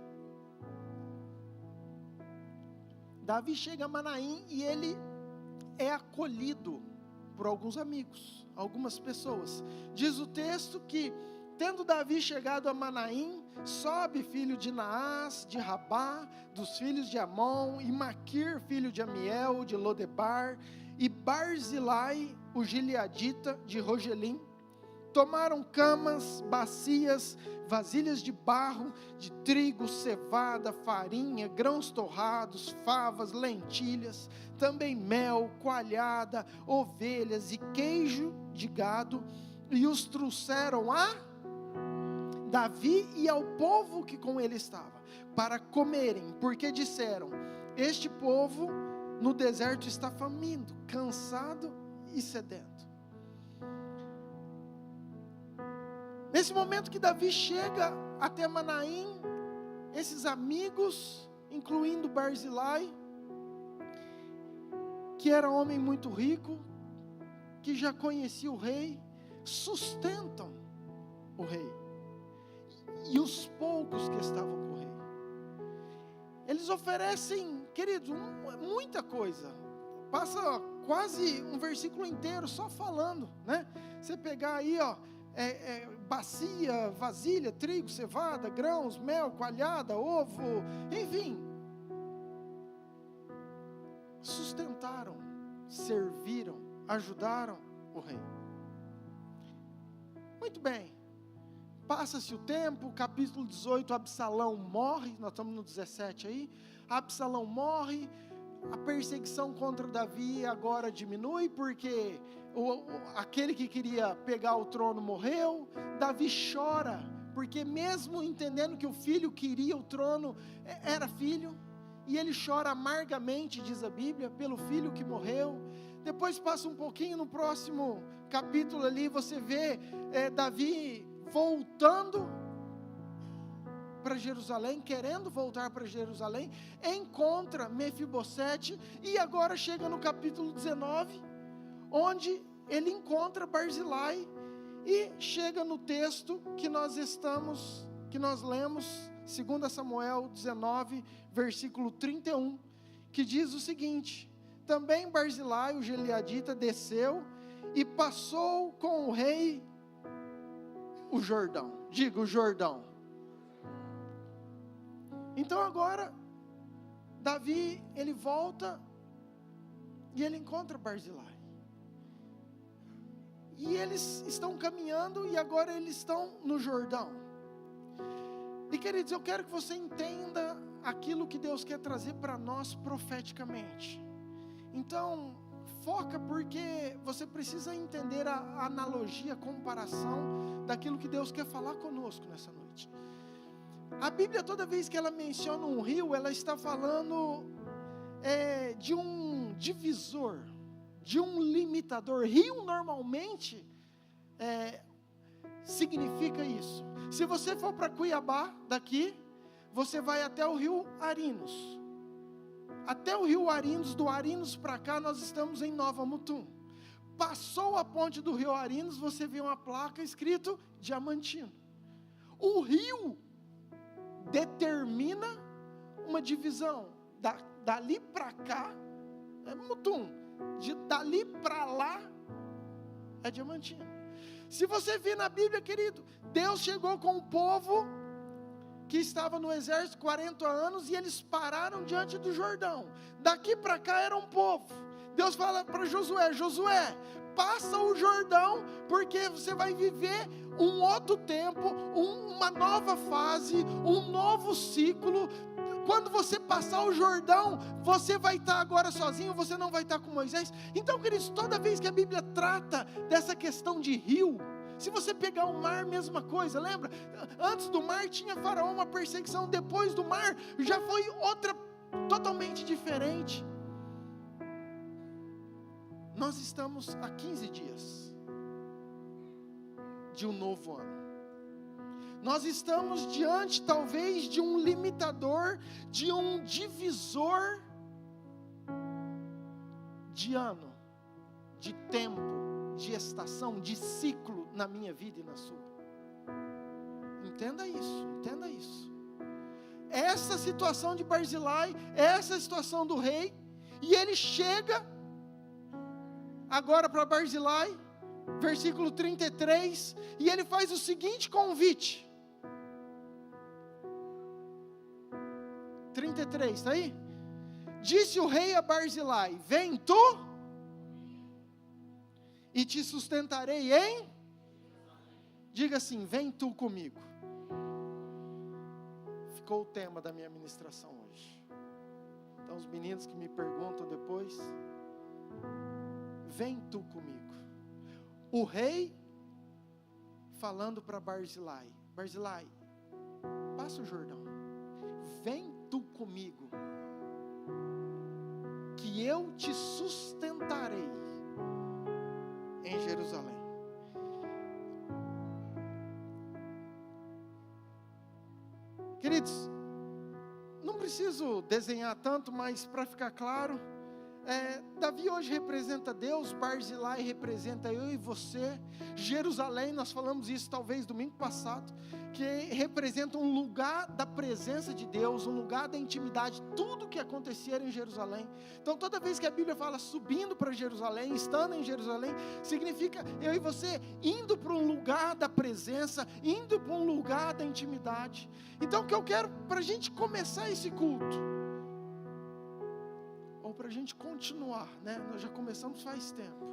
Davi chega a Manaim e ele é acolhido por alguns amigos, algumas pessoas. Diz o texto que, tendo Davi chegado a Manaim, sobe filho de Naás, de Rabá, dos filhos de Amon, e Maquir, filho de Amiel, de Lodebar, e Barzilai, o gileadita de Rogelim, tomaram camas, bacias, vasilhas de barro, de trigo, cevada, farinha, grãos torrados, favas, lentilhas, também mel, coalhada, ovelhas e queijo de gado, e os trouxeram a Davi e ao povo que com ele estava, para comerem, porque disseram: este povo no deserto está faminto, cansado e sedento. Nesse momento que Davi chega até Manaim, esses amigos, incluindo Barzilai, que era um homem muito rico, que já conhecia o rei, sustentam o rei, e os poucos que estavam com o rei. Eles oferecem, queridos, muita coisa. Passa quase um versículo inteiro só falando, né? Você pegar aí, ó, bacia, vasilha, trigo, cevada, grãos, mel, coalhada, ovo, enfim. Sustentaram, serviram, ajudaram o rei. Muito bem. Passa-se o tempo, capítulo 18, Absalão morre, nós estamos no 17 aí. Absalão morre, a perseguição contra Davi agora diminui, porque aquele que queria pegar o trono morreu. Davi chora, porque mesmo entendendo que o filho queria o trono, era filho, e ele chora amargamente, diz a Bíblia, pelo filho que morreu. Depois passa um pouquinho, no próximo capítulo ali, você vê Davi voltando para Jerusalém, querendo voltar para Jerusalém, encontra Mefibosete, e agora chega no capítulo 19, onde ele encontra Barzilai, e chega no texto que nós lemos, 2 Samuel 19, versículo 31, que diz o seguinte: também Barzilai, o gileadita, desceu e passou com o rei o Jordão. Diga, o Jordão. Então agora, Davi, ele volta e ele encontra Barzilai. E eles estão caminhando, e agora eles estão no Jordão. E queridos, eu quero que você entenda aquilo que Deus quer trazer para nós profeticamente. Então, foca, porque você precisa entender a analogia, a comparação daquilo que Deus quer falar conosco nessa noite. A Bíblia, toda vez que ela menciona um rio, ela está falando de um divisor, de um limitador. Rio normalmente significa isso. Se você for para Cuiabá, daqui, você vai até o rio Arinos. Até o rio Arinos, do Arinos para cá, nós estamos em Nova Mutum. Passou a ponte do rio Arinos, você vê uma placa escrito Diamantino. O rio determina uma divisão. Dali para cá é Mutum, dali para lá é Diamantino. Se você vir na Bíblia, querido, Deus chegou com o povo que estava no exército 40 anos, e eles pararam diante do Jordão. Daqui para cá era um povo. Deus fala para Josué: Josué, passa o Jordão, porque você vai viver um outro tempo, uma nova fase, um novo ciclo. Quando você passar o Jordão, você vai estar agora sozinho, você não vai estar com Moisés. Então, queridos, toda vez que a Bíblia trata dessa questão de rio, se você pegar o mar, mesma coisa, lembra? Antes do mar tinha Faraó, uma perseguição, depois do mar já foi outra totalmente diferente. Nós estamos há 15 dias de um novo ano. Nós estamos diante, talvez, de um limitador, de um divisor de ano, de tempo, de estação, de ciclo na minha vida e na sua. Entenda isso, entenda isso. Essa situação de Barzilai, essa situação do rei, e ele chega agora para Barzilai, versículo 33, e ele faz o seguinte convite. 33, está aí? Disse o rei a Barzilai: vem tu e te sustentarei em... Diga assim, vem tu comigo. Ficou o tema da minha ministração hoje. Então os meninos que me perguntam depois, vem tu comigo. O rei falando para Barzilai, Barzilai, passa o Jordão, vem tu comigo, que eu te sustentarei em Jerusalém. Queridos, não preciso desenhar tanto, mas para ficar claro, Davi hoje representa Deus, Barzilai representa eu e você, Jerusalém, nós falamos isso talvez domingo passado, que representa um lugar da presença de Deus, um lugar da intimidade, tudo que acontecia em Jerusalém. Então toda vez que a Bíblia fala subindo para Jerusalém, estando em Jerusalém, significa eu e você indo para um lugar da presença, indo para um lugar da intimidade. Então o que eu quero para a gente começar esse culto, ou para a gente continuar, né? Nós já começamos faz tempo,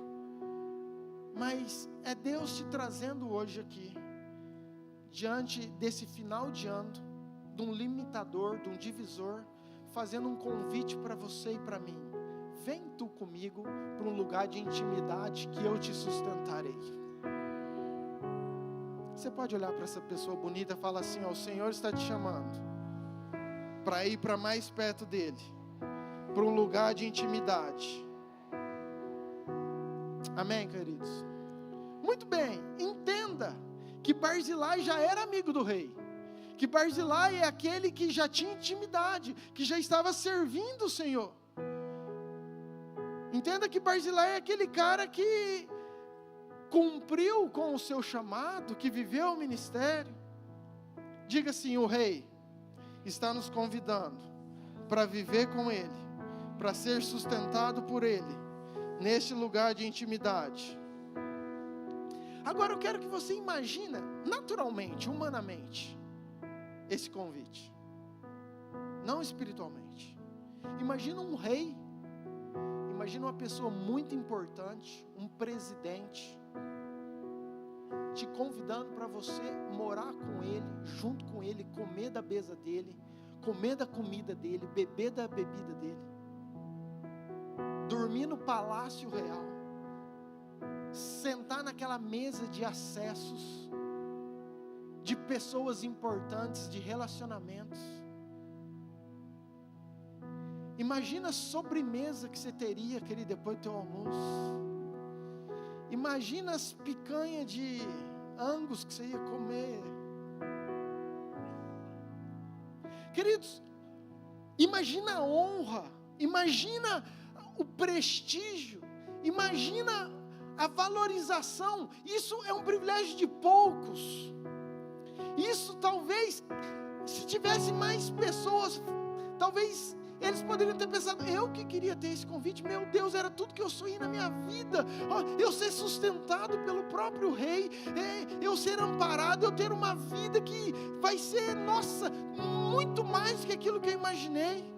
mas é Deus te trazendo hoje aqui, diante desse final de ano, de um limitador, de um divisor, fazendo um convite para você e para mim. Vem tu comigo para um lugar de intimidade que eu te sustentarei. Você pode olhar para essa pessoa bonita e falar assim, ó, o Senhor está te chamando para ir para mais perto dele, para um lugar de intimidade. Amém, queridos? Muito bem, entenda que Barzilai já era amigo do rei, que Barzilai é aquele que já tinha intimidade, que já estava servindo o Senhor. Entenda que Barzilai é aquele cara que cumpriu com o seu chamado, que viveu o ministério. Diga assim, o rei está nos convidando para viver com ele, para ser sustentado por ele, neste lugar de intimidade. Agora eu quero que você imagine, naturalmente, humanamente, esse convite. Não espiritualmente. Imagina um rei, imagina uma pessoa muito importante, um presidente, te convidando para você morar com ele, junto com ele, comer da mesa dele, comer da comida dele, beber da bebida dele, dormir no palácio real, sentar naquela mesa de acessos, de pessoas importantes, de relacionamentos. Imagina a sobremesa que você teria, querido, depois do teu almoço. Imagina as picanhas de Angus que você ia comer. Queridos, imagina a honra, imagina o prestígio, imagina a valorização. Isso é um privilégio de poucos. Isso talvez, se tivesse mais pessoas, talvez eles poderiam ter pensado, eu que queria ter esse convite, meu Deus, era tudo que eu sonhei na minha vida, eu ser sustentado pelo próprio rei, eu ser amparado, eu ter uma vida que vai ser, nossa, muito mais do que aquilo que eu imaginei.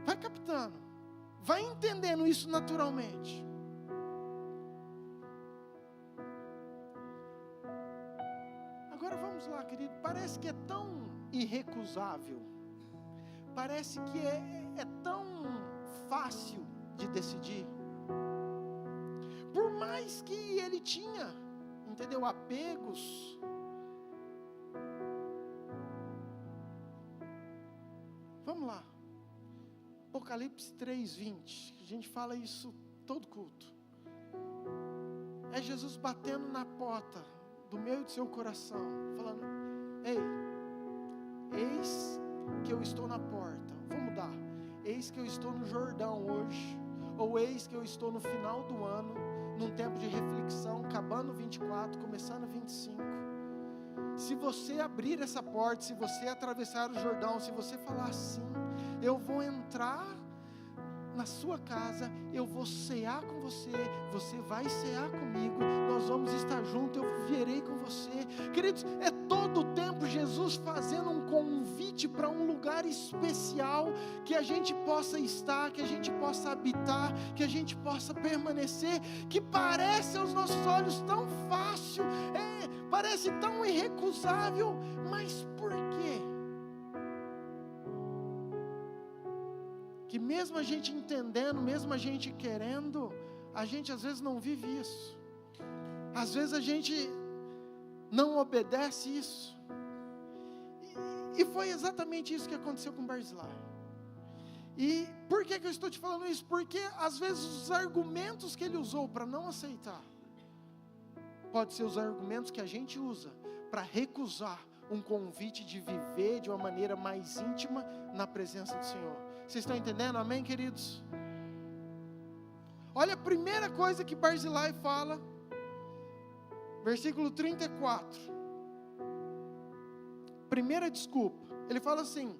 Vai captando, vai entendendo isso naturalmente. Agora vamos lá, querido, parece que é tão irrecusável, parece que é tão fácil de decidir, por mais que ele tinha, entendeu, apegos. Vamos lá, Apocalipse 3:20, a gente fala isso todo culto, é Jesus batendo na porta do meu e do seu coração, falando, ei, eis que eu estou na porta, vou mudar, eis que eu estou no Jordão hoje, ou eis que eu estou no final do ano, num tempo de reflexão, acabando 24, começando 25, se você abrir essa porta, se você atravessar o Jordão, se você falar assim, eu vou entrar na sua casa, eu vou cear com você, você vai cear comigo, nós vamos estar juntos, eu virei com você. Queridos, é todo o tempo Jesus fazendo um convite para um lugar especial, que a gente possa estar, que a gente possa habitar, que a gente possa permanecer, que parece aos nossos olhos tão fácil, parece tão irrecusável, mas por quê? Que mesmo a gente entendendo, mesmo a gente querendo, a gente às vezes não vive isso. Às vezes a gente não obedece isso. E foi exatamente isso que aconteceu com Barzilai. E por que eu estou te falando isso? Porque às vezes os argumentos que ele usou para não aceitar, pode ser os argumentos que a gente usa para recusar um convite de viver de uma maneira mais íntima na presença do Senhor. Vocês estão entendendo? Amém, queridos? Olha a primeira coisa que Barzilai fala, versículo 34. Primeira desculpa, ele fala assim: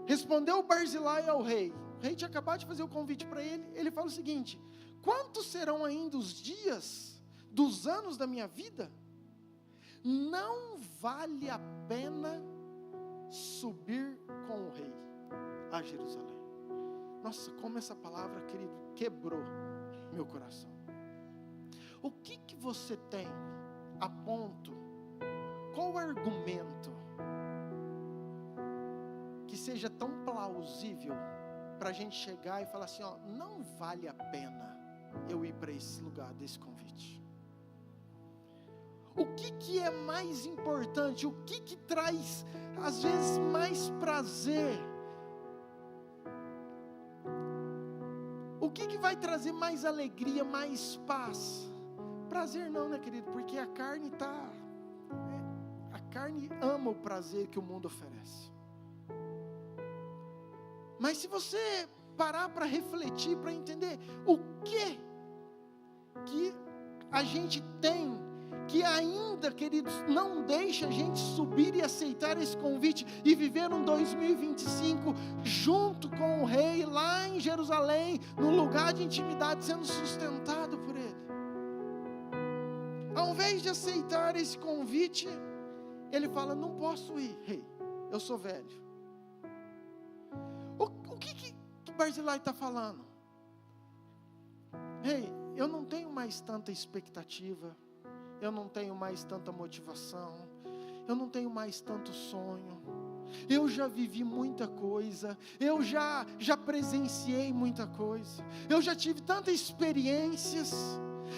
respondeu Barzilai ao rei. O rei tinha acabado de fazer o convite para ele. Ele fala o seguinte: quantos serão ainda os dias dos anos da minha vida? Não vale a pena subir com o rei a Jerusalém. Nossa, como essa palavra, querido, quebrou meu coração. O que você tem a ponto, qual argumento que seja tão plausível para a gente chegar e falar assim, ó, não vale a pena eu ir para esse lugar desse convite? O que é mais importante? O que traz às vezes mais prazer? O que vai trazer mais alegria, mais paz? Prazer não, né, querido? Porque a carne a carne ama o prazer que o mundo oferece. Mas se você parar para refletir, para entender o que a gente tem, que ainda, queridos, não deixa a gente subir e aceitar esse convite e viver um 2025 junto com o rei lá em Jerusalém, num lugar de intimidade, sendo sustentado por ele. Ao invés de aceitar esse convite, ele fala, não posso ir, rei, eu sou velho. O que Barzilai está falando? Rei, eu não tenho mais tanta expectativa, eu não tenho mais tanta motivação, eu não tenho mais tanto sonho, eu já vivi muita coisa, eu já presenciei muita coisa, eu já tive tantas experiências,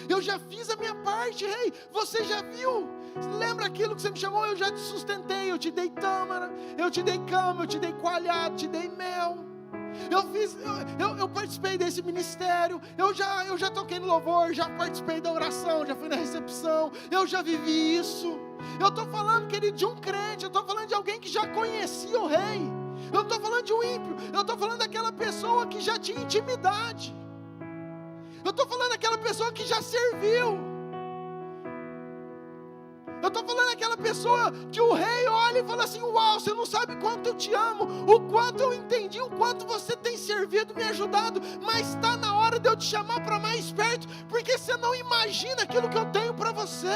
eu já fiz a minha parte, rei, você já viu? Lembra aquilo que você me chamou? Eu já te sustentei, eu te dei tâmara, eu te dei cama, eu te dei coalhado, te dei mel. Eu participei desse ministério, eu já toquei no louvor, já participei da oração, já fui na recepção, eu já vivi isso. Eu estou falando, querido, de um crente, eu estou falando de alguém que já conhecia o rei, eu estou falando de um ímpio, eu estou falando daquela pessoa que já tinha intimidade, eu estou falando daquela pessoa que já serviu. Eu estou falando daquela pessoa que o rei olha e fala assim, uau, você não sabe quanto eu te amo, o quanto eu entendi, o quanto você tem servido, me ajudado, mas está na hora de eu te chamar para mais perto, porque você não imagina aquilo que eu tenho para você.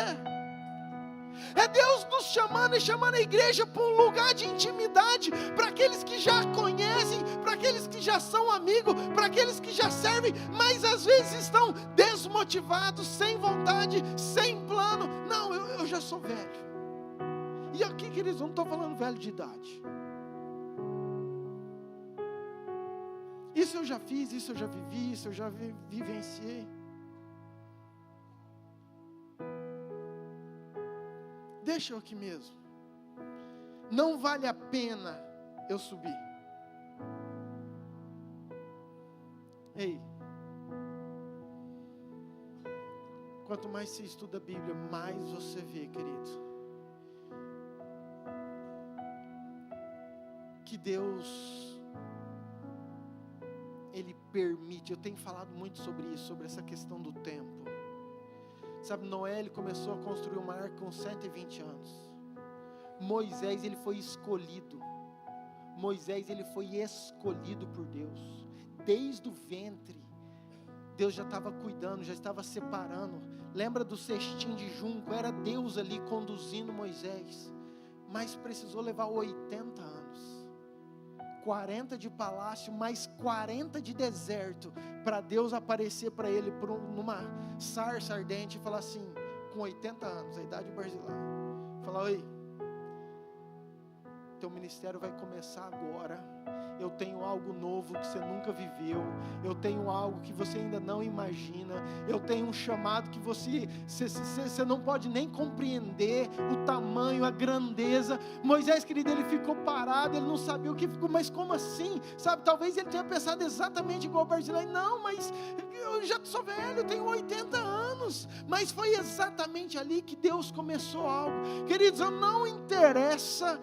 É Deus nos chamando e chamando a igreja para um lugar de intimidade, para aqueles que já conhecem, para aqueles que já são amigos, para aqueles que já servem, mas às vezes estão desmotivados, sem vontade, sem plano. Não, eu já sou velho. E aqui, queridos, eu não estou falando velho de idade. Isso eu já fiz, isso eu já vivi, isso eu já vivenciei. Deixa eu aqui mesmo. Não vale a pena eu subir. Ei, quanto mais você estuda a Bíblia, mais você vê, querido, que Deus, Ele permite. Eu tenho falado muito sobre isso, sobre essa questão do tempo. Sabe, Noé, ele começou a construir uma arca com 120 anos. Moisés, ele foi escolhido. Moisés, ele foi escolhido por Deus. desde o ventre, Deus já estava cuidando, já estava separando. Lembra do cestinho de junco? Era Deus ali conduzindo Moisés. Mas precisou levar 80 anos. 40 de palácio, mais 40 de deserto, para Deus aparecer para ele numa sarça ardente e falar assim, com 80 anos, a idade de Barzilai, falar: oi, teu ministério vai começar agora. Eu tenho algo novo que você nunca viveu. Eu tenho algo que você ainda não imagina. Eu tenho um chamado que você não pode nem compreender o tamanho, a grandeza. Moisés, querido, ele ficou parado, ele não sabia o que ficou, mas como assim? Sabe, talvez ele tenha pensado exatamente igual o Barzilai. Não, mas eu já sou velho, eu tenho 80 anos. Mas foi exatamente ali que Deus começou algo. Queridos, não interessa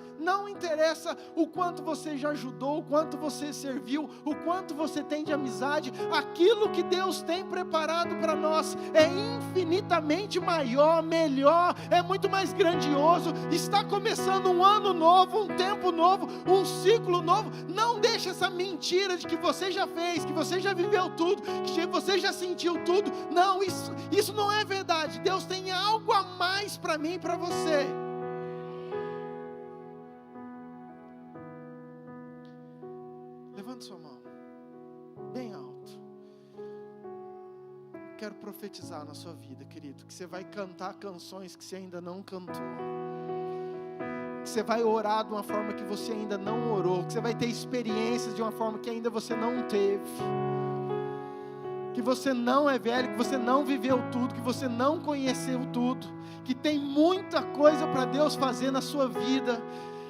o quanto você já ajudou, o quanto você serviu, o quanto você tem de amizade. Aquilo que Deus tem preparado para nós é infinitamente maior, melhor, é muito mais grandioso. Está começando um ano novo, um tempo novo, um ciclo novo. Não deixe essa mentira de que você já fez, que você já viveu tudo, que você já sentiu tudo. Não, isso não é verdade. Deus tem algo a mais para mim e para você. Levante sua mão, bem alto. Quero profetizar na sua vida, querido, que você vai cantar canções que você ainda não cantou, que você vai orar de uma forma que você ainda não orou, que você vai ter experiências de uma forma que ainda você não teve, que você não é velho, que você não viveu tudo, que você não conheceu tudo, que tem muita coisa para Deus fazer na sua vida,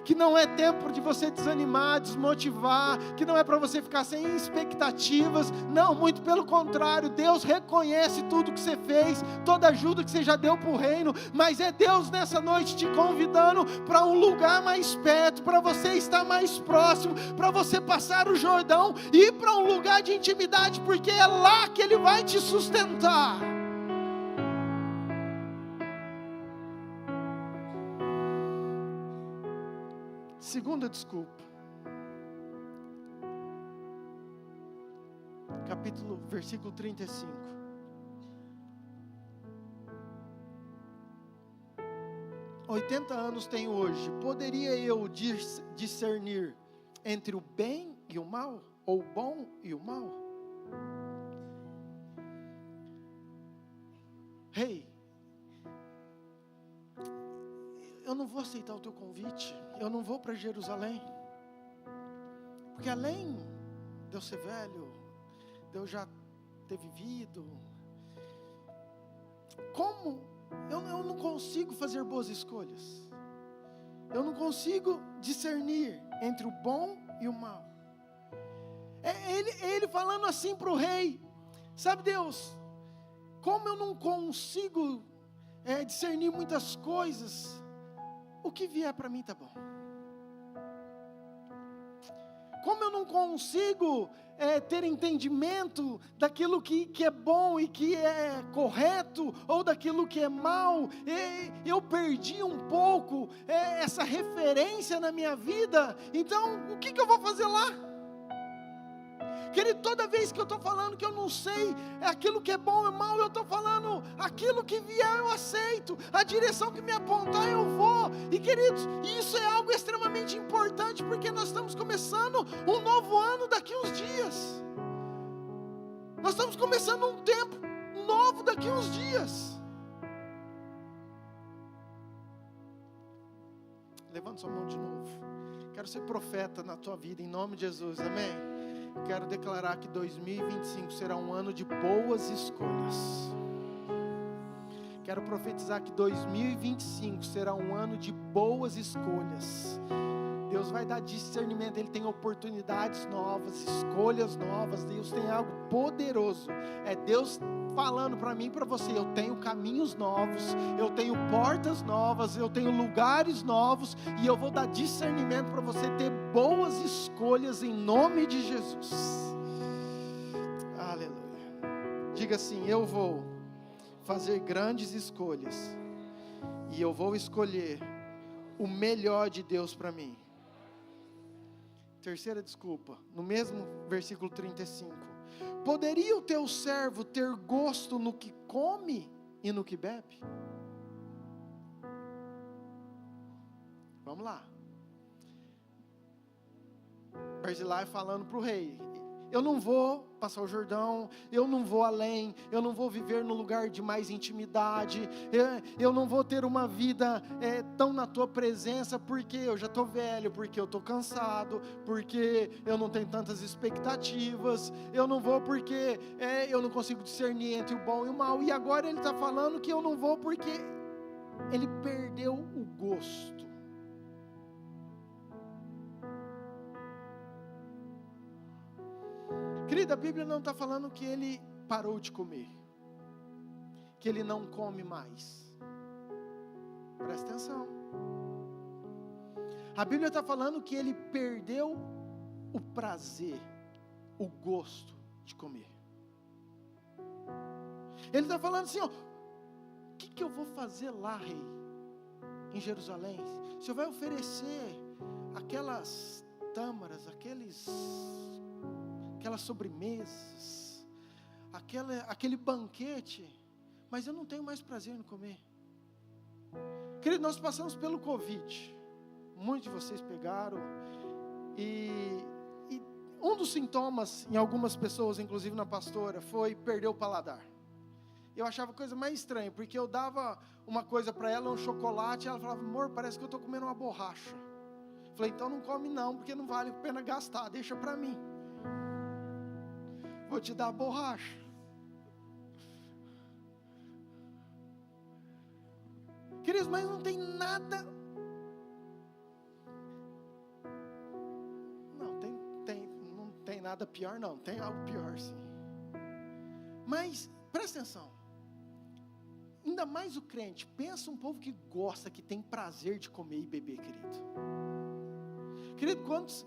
que não é tempo de você desanimar, desmotivar, que não é para você ficar sem expectativas. Não, muito pelo contrário. Deus reconhece tudo que você fez, toda ajuda que você já deu para o reino, mas é Deus nessa noite te convidando para um lugar mais perto, para você estar mais próximo, para você passar o Jordão e ir para um lugar de intimidade, porque é lá que Ele vai te sustentar. Segunda desculpa, versículo 35. "80 anos tenho hoje, poderia eu discernir entre o bem e o mal, ou o bom e o mal?" Rei, eu não vou aceitar o teu convite, eu não vou para Jerusalém, porque além de eu ser velho, de eu já ter vivido, como eu não consigo fazer boas escolhas, eu não consigo discernir entre o bom e o mal. Ele falando assim para o rei, sabe, Deus, como eu não consigo discernir muitas coisas, o que vier para mim está bom. Como eu não consigo ter entendimento daquilo que é bom e que é correto, ou daquilo que é mal, eu perdi um pouco essa referência na minha vida, então o que eu vou fazer lá? Querido, toda vez que eu estou falando que eu não sei aquilo que é bom ou mal, eu estou falando aquilo que vier eu aceito, a direção que me apontar eu vou. E queridos, isso é algo extremamente importante, porque nós estamos começando um novo ano daqui uns dias. Nós estamos começando um tempo novo daqui uns dias. Levanta sua mão de novo. Quero ser profeta na tua vida, em nome de Jesus, amém? Quero declarar que 2025 será um ano de boas escolhas. Quero profetizar que 2025 será um ano de boas escolhas. Deus vai dar discernimento, Ele tem oportunidades novas, escolhas novas. Deus tem algo poderoso. É Deus falando para mim e para você: eu tenho caminhos novos, eu tenho portas novas, eu tenho lugares novos, e eu vou dar discernimento para você ter boas escolhas em nome de Jesus. Aleluia. Diga assim: eu vou fazer grandes escolhas, e eu vou escolher o melhor de Deus para mim. terceira desculpa, no mesmo versículo 35. Poderia o teu servo ter gosto no que come e no que bebe? Vamos lá. Barzilai falando para o rei: eu não vou passar o Jordão, eu não vou além, eu não vou viver no lugar de mais intimidade, eu não vou ter uma vida tão na tua presença, porque eu já estou velho, porque eu estou cansado, porque eu não tenho tantas expectativas, eu não vou porque eu não consigo discernir entre o bom e o mal. E agora ele está falando que eu não vou porque ele perdeu o gosto. Querida, a Bíblia não está falando que ele parou de comer, que ele não come mais. Presta atenção. A Bíblia está falando que ele perdeu o prazer, o gosto de comer. Ele está falando assim, ó, o que eu vou fazer lá, rei, em Jerusalém? O Senhor vai oferecer aquelas tâmaras, aquelas sobremesas, aquele banquete, mas eu não tenho mais prazer em comer. Querido, nós passamos pelo Covid, muitos de vocês pegaram, e um dos sintomas em algumas pessoas, inclusive na pastora, foi perder o paladar. Eu achava a coisa mais estranha, porque eu dava uma coisa para ela, um chocolate, e ela falava: amor, parece que eu estou comendo uma borracha. Falei: então não come não, porque não vale a pena gastar, deixa para mim. Vou te dar a borracha. Queridos, mas não tem nada. Não tem nada pior não, tem algo pior sim. Mas, presta atenção. Ainda mais o crente, pensa um povo que gosta, que tem prazer de comer e beber, querido. Querido, quantos...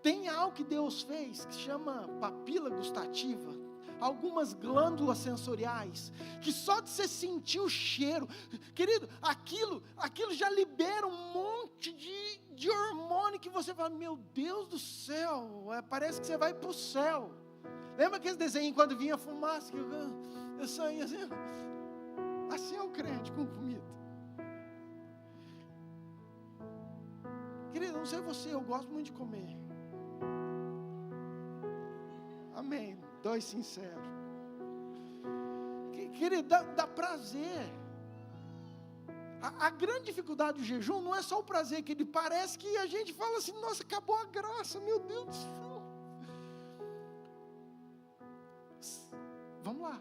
Tem algo que Deus fez que chama papila gustativa, algumas glândulas sensoriais, que só de você sentir o cheiro, querido, aquilo já libera um monte de hormônio que você fala: meu Deus do céu, parece que você vai para o céu. Lembra aquele desenho quando vinha fumaça, que eu saía assim? Assim é o crente com comida. Querido, não sei você, eu gosto muito de comer. Amém, dois sinceros. Querido, dá prazer. A grande dificuldade do jejum não é só o prazer, que ele parece que a gente fala assim: nossa, acabou a graça, meu Deus do céu. Vamos lá.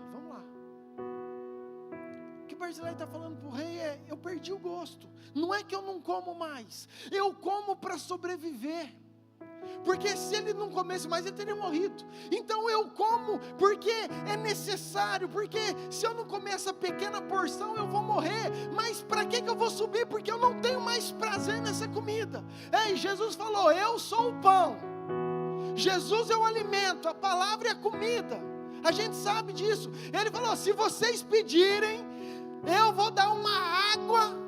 O que Barzilai está falando para o rei é: eu perdi o gosto. Não é que eu não como mais, eu como para sobreviver. Porque se ele não comesse mais, ele teria morrido. Então eu como porque é necessário, porque se eu não comer essa pequena porção, eu vou morrer. Mas para que eu vou subir? Porque eu não tenho mais prazer nessa comida. Ei, Jesus falou: eu sou o pão, Jesus é o alimento, a palavra é a comida. A gente sabe disso. Ele falou: se vocês pedirem, eu vou dar uma água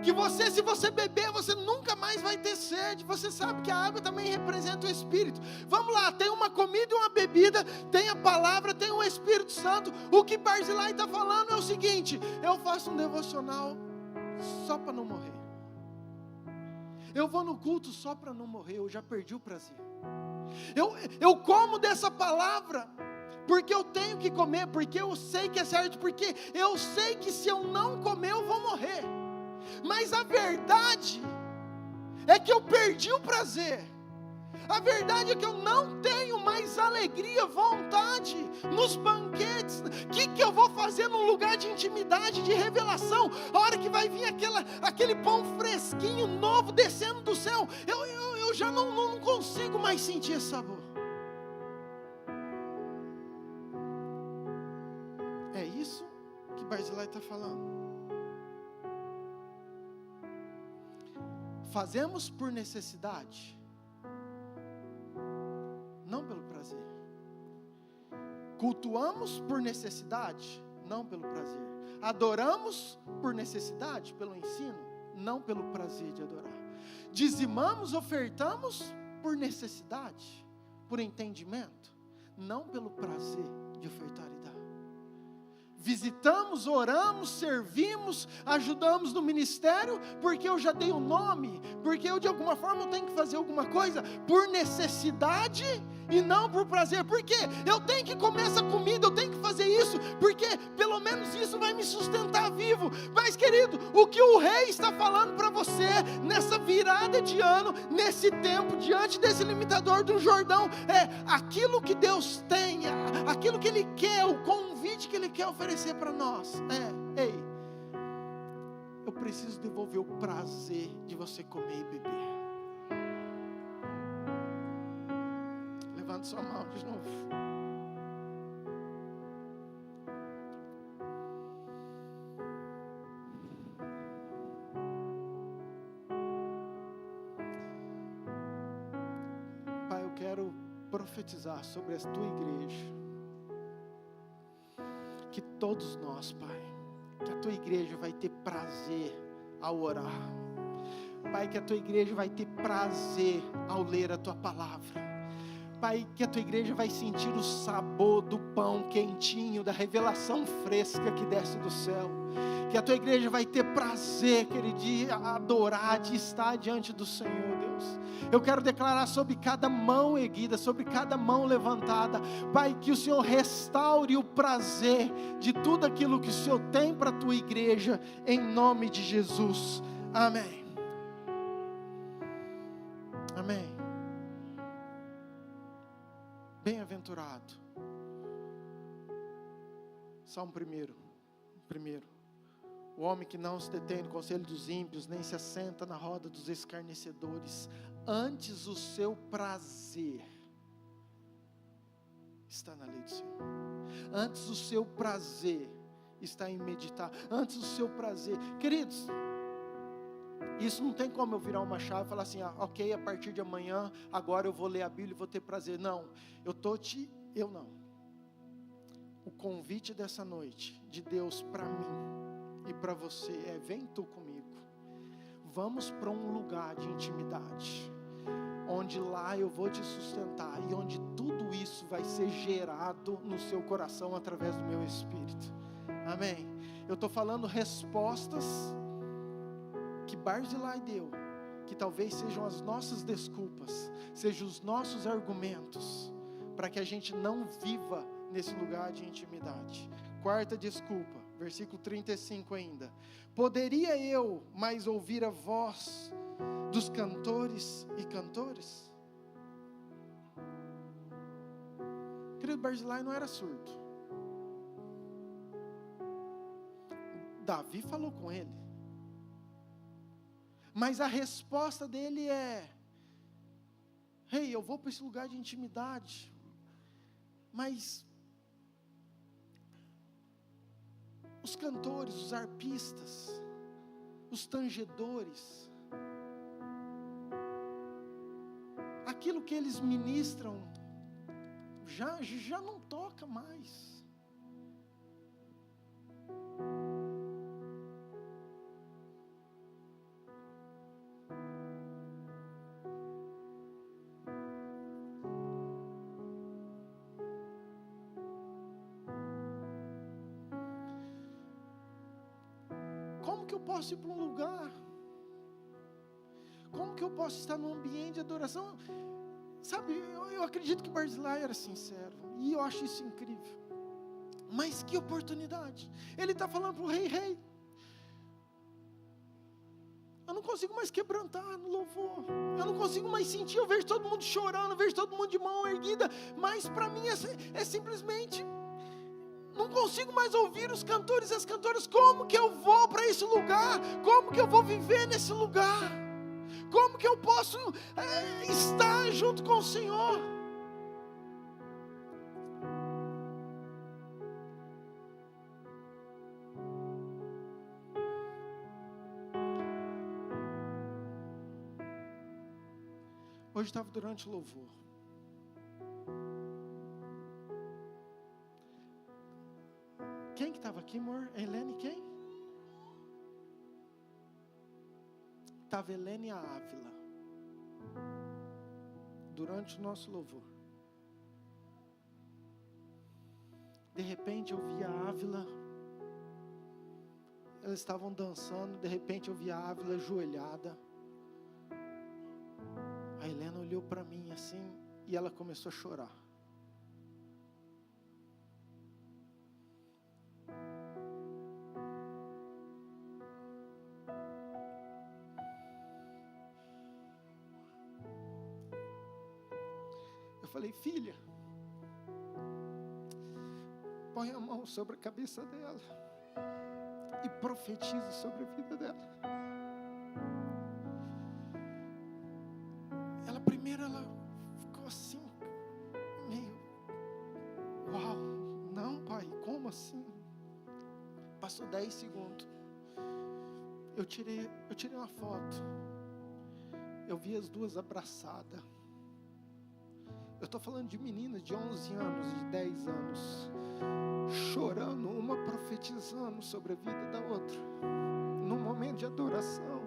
que se você beber, você nunca mais vai ter sede. Você sabe que a água também representa o Espírito. Vamos lá, tem uma comida e uma bebida, tem a palavra, tem o Espírito Santo. O que Barzilai está falando é o seguinte: eu faço um devocional só para não morrer. Eu vou no culto só para não morrer, eu já perdi o prazer. Eu como dessa palavra porque eu tenho que comer, porque eu sei que é certo, porque eu sei que se eu não comer, eu vou morrer. Mas a verdade é que eu perdi o prazer. A verdade é que eu não tenho mais alegria, vontade nos banquetes. O que eu vou fazer num lugar de intimidade, de revelação? A hora que vai vir aquele pão fresquinho, novo, descendo do céu, eu já não consigo mais sentir esse sabor. É isso que Barzilai está falando. Fazemos por necessidade, não pelo prazer. Cultuamos por necessidade, não pelo prazer. Adoramos por necessidade, pelo ensino, não pelo prazer de adorar. Dizimamos, ofertamos por necessidade, por entendimento, não pelo prazer de ofertar e dar. Visitamos, oramos, servimos, ajudamos no ministério, porque eu já dei o nome, porque eu de alguma forma eu tenho que fazer alguma coisa por necessidade e não por prazer. Porque eu tenho que comer essa comida, eu tenho que fazer isso, porque pelo menos isso vai me sustentar vivo. Mas querido, o que o rei está falando para você nessa virada de ano, nesse tempo, diante desse limitador do Jordão, é aquilo que Deus tem, aquilo que Ele quer, o convite que Ele quer oferecer para nós. Ei, eu preciso devolver o prazer de você comer e beber. Levante sua mão de novo. Pai, eu quero profetizar sobre a tua igreja, que todos nós, Pai, que a tua igreja vai ter prazer ao orar, Pai, que a tua igreja vai ter prazer ao ler a tua palavra, Pai, que a tua igreja vai sentir o sabor do pão quentinho, da revelação fresca que desce do céu, que a tua igreja vai ter prazer, querido, de adorar, de estar diante do Senhor, Deus. Eu quero declarar sobre cada mão erguida, sobre cada mão levantada, Pai, que o Senhor restaure o prazer de tudo aquilo que o Senhor tem para a tua igreja, em nome de Jesus, amém. Amém. Bem-aventurado. Salmo primeiro. O homem que não se detém no conselho dos ímpios, nem se assenta na roda dos escarnecedores, antes o seu prazer está na lei do Senhor. Antes o seu prazer está em meditar. Antes o seu prazer. Queridos, isso não tem como eu virar uma chave e falar assim, ok, a partir de amanhã, agora eu vou ler a Bíblia e vou ter prazer. Não, eu não. O convite dessa noite, de Deus para mim e para você, vem tu comigo. Vamos para um lugar de intimidade, onde lá eu vou te sustentar, e onde tudo isso vai ser gerado no seu coração, através do meu Espírito, amém? Eu estou falando respostas que Barzilai deu, que talvez sejam as nossas desculpas, sejam os nossos argumentos, para que a gente não viva nesse lugar de intimidade. Quarta desculpa, versículo 35 ainda. Poderia eu mais ouvir a voz dos cantores e cantores? Querido, Barzilai não era surdo. Davi falou com ele. Mas a resposta dele é: ei, eu vou para esse lugar de intimidade, mas os cantores, os arpistas, os tangedores, aquilo que eles ministram, já não toca mais. Como que eu posso ir para um lugar? Como que eu posso estar num ambiente de adoração? Sabe, eu acredito que Barzilai era sincero, e eu acho isso incrível. Mas que oportunidade! Ele está falando para o rei, eu não consigo mais quebrantar no louvor, eu não consigo mais sentir, eu vejo todo mundo chorando, eu vejo todo mundo de mão erguida, mas para mim é simplesmente, não consigo mais ouvir os cantores e as cantoras. Como que eu vou para esse lugar? Como que eu vou viver nesse lugar? Como que eu posso estar junto com o Senhor? Hoje estava durante o louvor. Quem que estava aqui, amor? Helene, quem? Estava Helene e a Ávila. durante o nosso louvor. De repente eu vi a Ávila, elas estavam dançando, de repente eu vi a Ávila ajoelhada. A Helena olhou para mim assim e ela começou a chorar. Eu falei, filha, põe a mão sobre a cabeça dela e profetize sobre a vida dela. Ela ficou assim, meio, uau, não pai, como assim? Passou 10 segundos, eu tirei uma foto, eu vi as duas abraçadas. Eu estou falando de meninas de 11 anos, de 10 anos, chorando, uma profetizando sobre a vida da outra, num momento de adoração.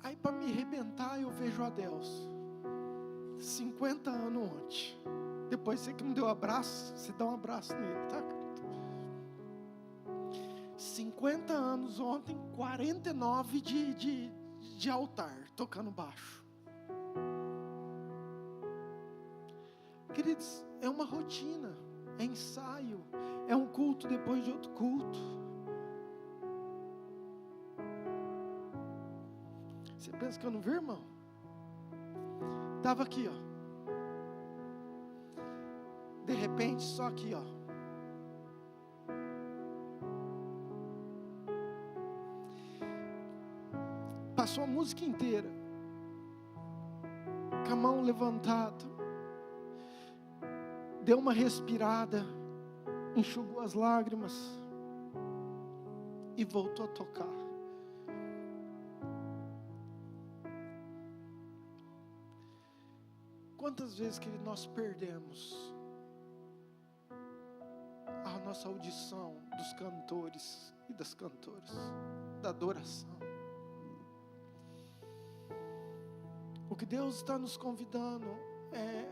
Aí para me arrebentar eu vejo a Deus, 50 anos ontem. Depois você que me deu um abraço, você dá um abraço nele, tá, querido? 50 anos ontem, 49 de altar, tocando baixo. Queridos, é uma rotina, é ensaio, é um culto depois de outro culto. Você pensa que eu não vi, irmão? Estava aqui, ó. De repente, só aqui, ó. Passou a música inteira, com a mão levantada, deu uma respirada, enxugou as lágrimas e voltou a tocar. Quantas vezes que nós perdemos a nossa audição dos cantores e das cantoras, da adoração? O que Deus está nos convidando é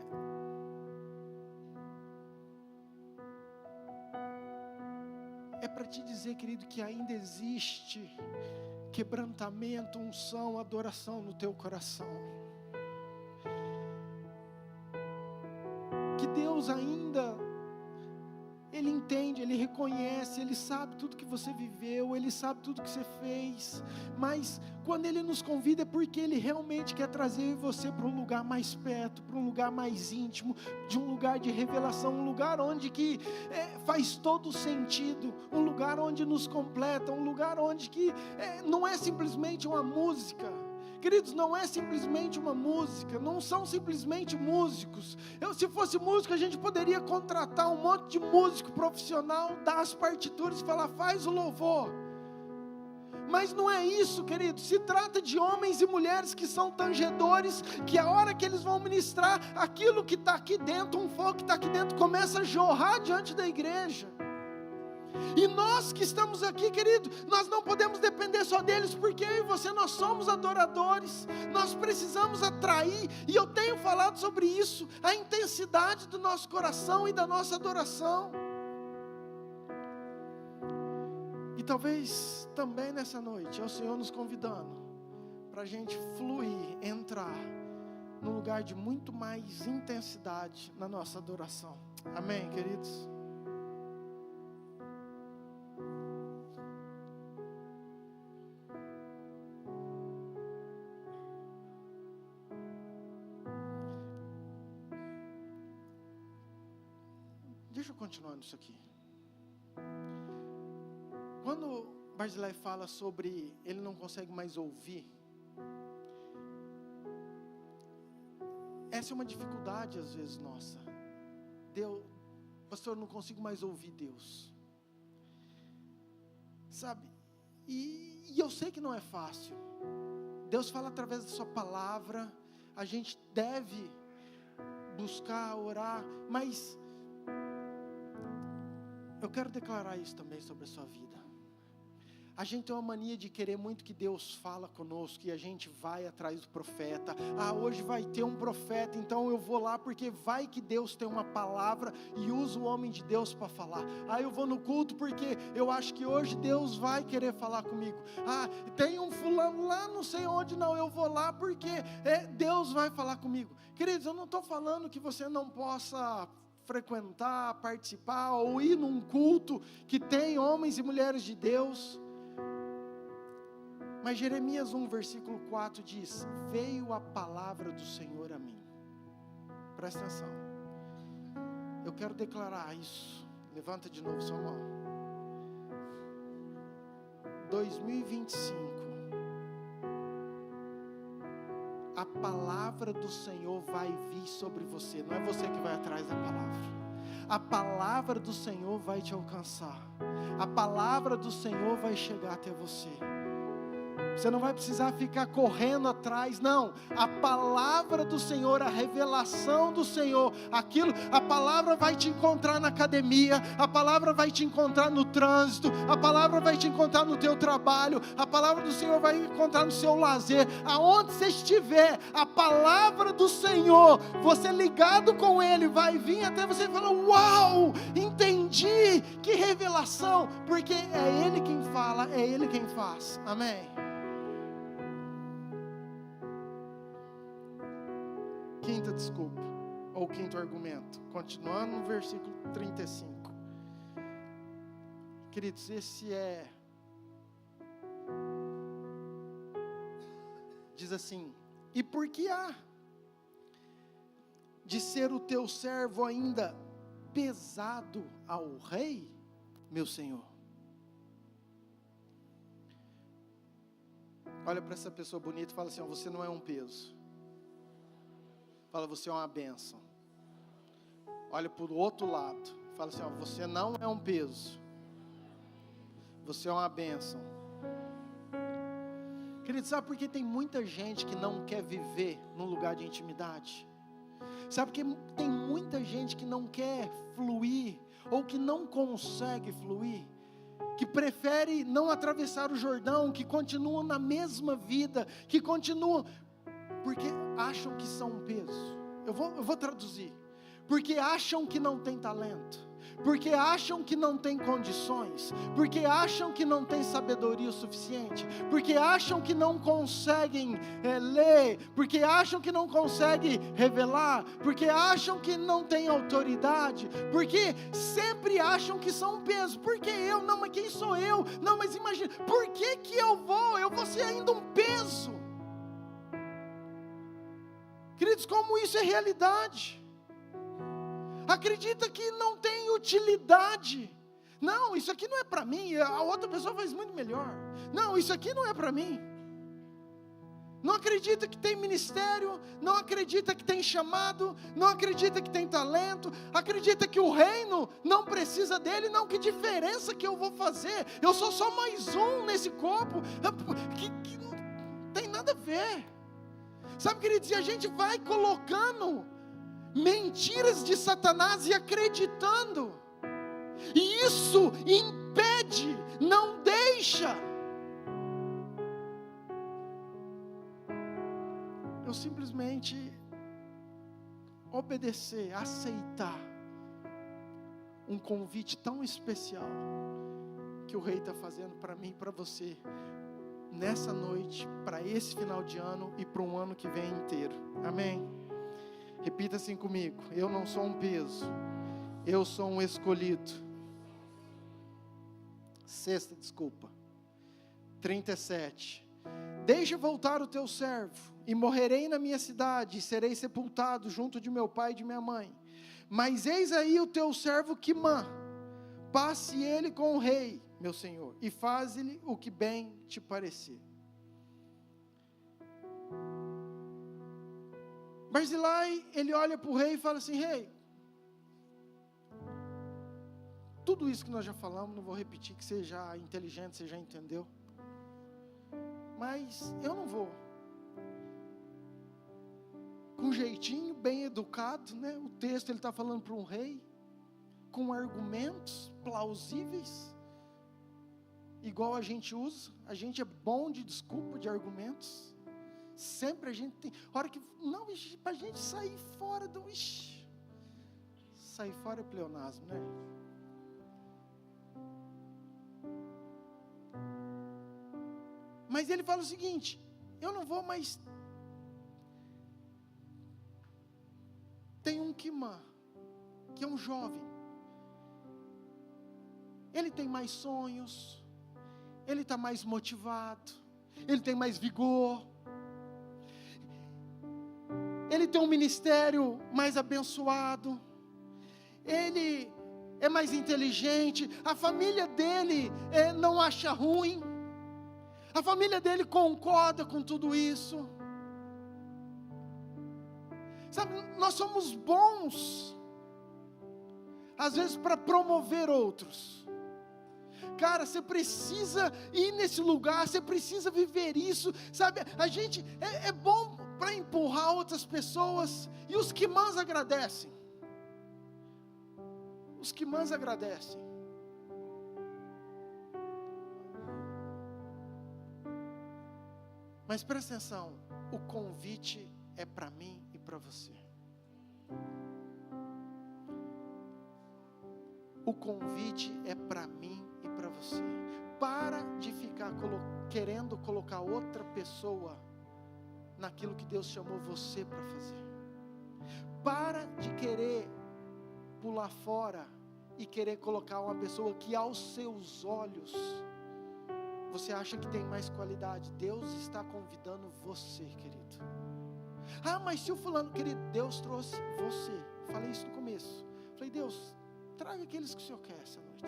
para te dizer, querido, que ainda existe quebrantamento, unção, adoração no teu coração. Que Deus ainda, Ele entende, Ele reconhece, Ele sabe tudo que você viveu, Ele sabe tudo que você fez, mas quando Ele nos convida é porque Ele realmente quer trazer você para um lugar mais perto, para um lugar mais íntimo, de um lugar de revelação, um lugar onde que faz todo sentido, um lugar onde nos completa, um lugar onde que não é simplesmente uma música. Queridos, não é simplesmente uma música, não são simplesmente músicos. Se fosse músico, a gente poderia contratar um monte de músico profissional, dar as partituras e falar, faz o louvor. Mas não é isso, queridos. Se trata de homens e mulheres que são tangedores, que a hora que eles vão ministrar, aquilo que está aqui dentro, um fogo que está aqui dentro, começa a jorrar diante da igreja. E nós que estamos aqui, querido, nós não podemos depender só deles, porque eu e você, nós somos adoradores, nós precisamos atrair, e eu tenho falado sobre isso, a intensidade do nosso coração e da nossa adoração. E talvez também nessa noite, é o Senhor nos convidando, para a gente fluir, entrar, num lugar de muito mais intensidade na nossa adoração. Amém, queridos? Deixa eu continuar nisso aqui. Quando Barzilai fala sobre ele não consegue mais ouvir, essa é uma dificuldade às vezes nossa. Deus, pastor, eu não consigo mais ouvir Deus. Sabe? E eu sei que não é fácil. Deus fala através da sua palavra, a gente deve buscar, orar, mas eu quero declarar isso também sobre a sua vida. A gente tem uma mania de querer muito que Deus fala conosco e a gente vai atrás do profeta. Hoje vai ter um profeta, então eu vou lá porque vai que Deus tem uma palavra e usa o homem de Deus para falar. Eu vou no culto porque eu acho que hoje Deus vai querer falar comigo. Tem um fulano lá não sei onde, não, eu vou lá porque Deus vai falar comigo. Queridos, eu não estou falando que você não possa frequentar, participar ou ir num culto que tem homens e mulheres de Deus. Mas Jeremias 1, versículo 4 diz: veio a palavra do Senhor a mim. Presta atenção. Eu quero declarar isso. Levanta de novo sua mão. 2025. A palavra do Senhor vai vir sobre você. Não é você que vai atrás da palavra. A palavra do Senhor vai te alcançar. A palavra do Senhor vai chegar até você. Você não vai precisar ficar correndo atrás, não. A palavra do Senhor, a revelação do Senhor, a palavra vai te encontrar na academia, a palavra vai te encontrar no trânsito, a palavra vai te encontrar no teu trabalho, a palavra do Senhor vai encontrar no seu lazer, aonde você estiver, a palavra do Senhor, você ligado com Ele, vai vir até você e falar: uau, entendi, que revelação, porque é Ele quem fala, é Ele quem faz, amém? Quinta desculpa, ou quinto argumento, continuando no versículo 35. Queridos, esse diz assim: e por que há de ser o teu servo ainda pesado ao rei, meu senhor? Olha para essa pessoa bonita e fala assim: você não é um peso. Fala: você é uma bênção. Olha para o outro lado. Fala assim: você não é um peso. Você é uma bênção. Querido, sabe por que tem muita gente que não quer viver num lugar de intimidade? Sabe por que tem muita gente que não quer fluir, ou que não consegue fluir? Que prefere não atravessar o Jordão, que continuam na mesma vida, que continuam... porque acham que são um peso. Eu vou traduzir. Porque acham que não tem talento, porque acham que não tem condições, porque acham que não tem sabedoria o suficiente, porque acham que não conseguem ler, porque acham que não conseguem revelar, porque acham que não tem autoridade, porque sempre acham que são um peso. Por que eu? Não, mas quem sou eu? Não, mas imagina, por que eu vou ser ainda um peso? Queridos, como isso é realidade? Acredita que não tem utilidade. Não, isso aqui não é para mim, a outra pessoa faz muito melhor. Não, isso aqui não é para mim. Não acredita que tem ministério, não acredita que tem chamado, não acredita que tem talento, acredita que o reino não precisa dele. Não, que diferença que eu vou fazer? Eu sou só mais um nesse corpo, que não tem nada a ver. Sabe, queridos, e a gente vai colocando mentiras de Satanás e acreditando, e isso impede, não deixa eu simplesmente obedecer, aceitar um convite tão especial que o Rei está fazendo para mim e para você, nessa noite, para esse final de ano e para um ano que vem inteiro, amém? Repita assim comigo: eu não sou um peso, eu sou um escolhido. Sexta desculpa, 37. Deixa voltar o teu servo, e morrerei na minha cidade, e serei sepultado junto de meu pai e de minha mãe. Mas eis aí o teu servo Quimã, passe ele com o rei, meu senhor, e faze-lhe o que bem te parecer. Barzilai, ele olha para o rei e fala assim: rei, tudo isso que nós já falamos, não vou repetir, que você já é inteligente, você já entendeu, mas eu não vou. Com jeitinho, bem educado, né? O texto ele está falando para um rei, com argumentos plausíveis. igual a gente usa, a gente é bom de desculpa, de argumentos. Sempre a gente tem, hora que, não, para a gente sair fora do, sair fora é pleonasmo, né? Mas ele fala o seguinte: eu não vou mais. Tem um Quimã, que é um jovem. Ele tem mais sonhos, ele está mais motivado, ele tem mais vigor, ele tem um ministério mais abençoado, ele é mais inteligente, a família dele não acha ruim, a família dele concorda com tudo isso. Sabe, nós somos bons, às vezes, para promover outros. Cara, você precisa ir nesse lugar, você precisa viver isso, sabe? A gente é bom para empurrar outras pessoas, e os Quimãs agradecem. Os Quimãs agradecem. Mas presta atenção, o convite é para mim e para você. O convite é para mim e para você. Para de ficar querendo colocar outra pessoa naquilo que Deus chamou você para fazer. Para de querer pular fora e querer colocar uma pessoa que aos seus olhos você acha que tem mais qualidade. Deus está convidando você, querido. Ah, mas se o fulano, querido, Deus trouxe você. Falei isso no começo. Falei, Deus, traga aqueles que o Senhor quer essa noite.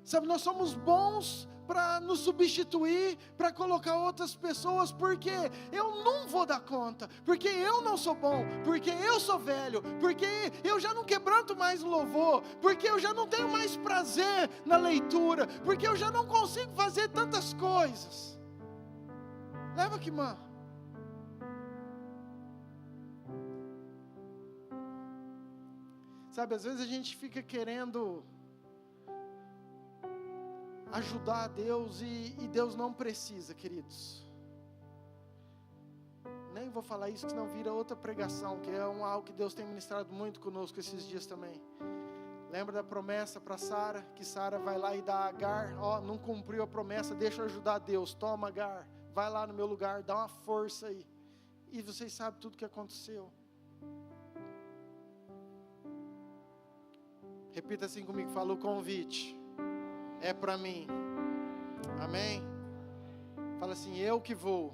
Sabe, nós somos bons para nos substituir, para colocar outras pessoas, porque eu não vou dar conta, porque eu não sou bom, porque eu sou velho, porque eu já não quebranto mais o louvor, porque eu já não tenho mais prazer na leitura, porque eu já não consigo fazer tantas coisas. Leva aqui, mãe. Sabe, às vezes a gente fica querendo ajudar a Deus e Deus não precisa, queridos. Nem vou falar isso, que senão vira outra pregação, que é algo que Deus tem ministrado muito conosco esses dias também. Lembra da promessa para Sara, que Sara vai lá e dá a Agar, não cumpriu a promessa, deixa eu ajudar Deus, toma Agar, vai lá no meu lugar, dá uma força aí. E vocês sabem tudo o que aconteceu. Repita assim comigo, fala: o convite é para mim. Amém? Fala assim: eu que vou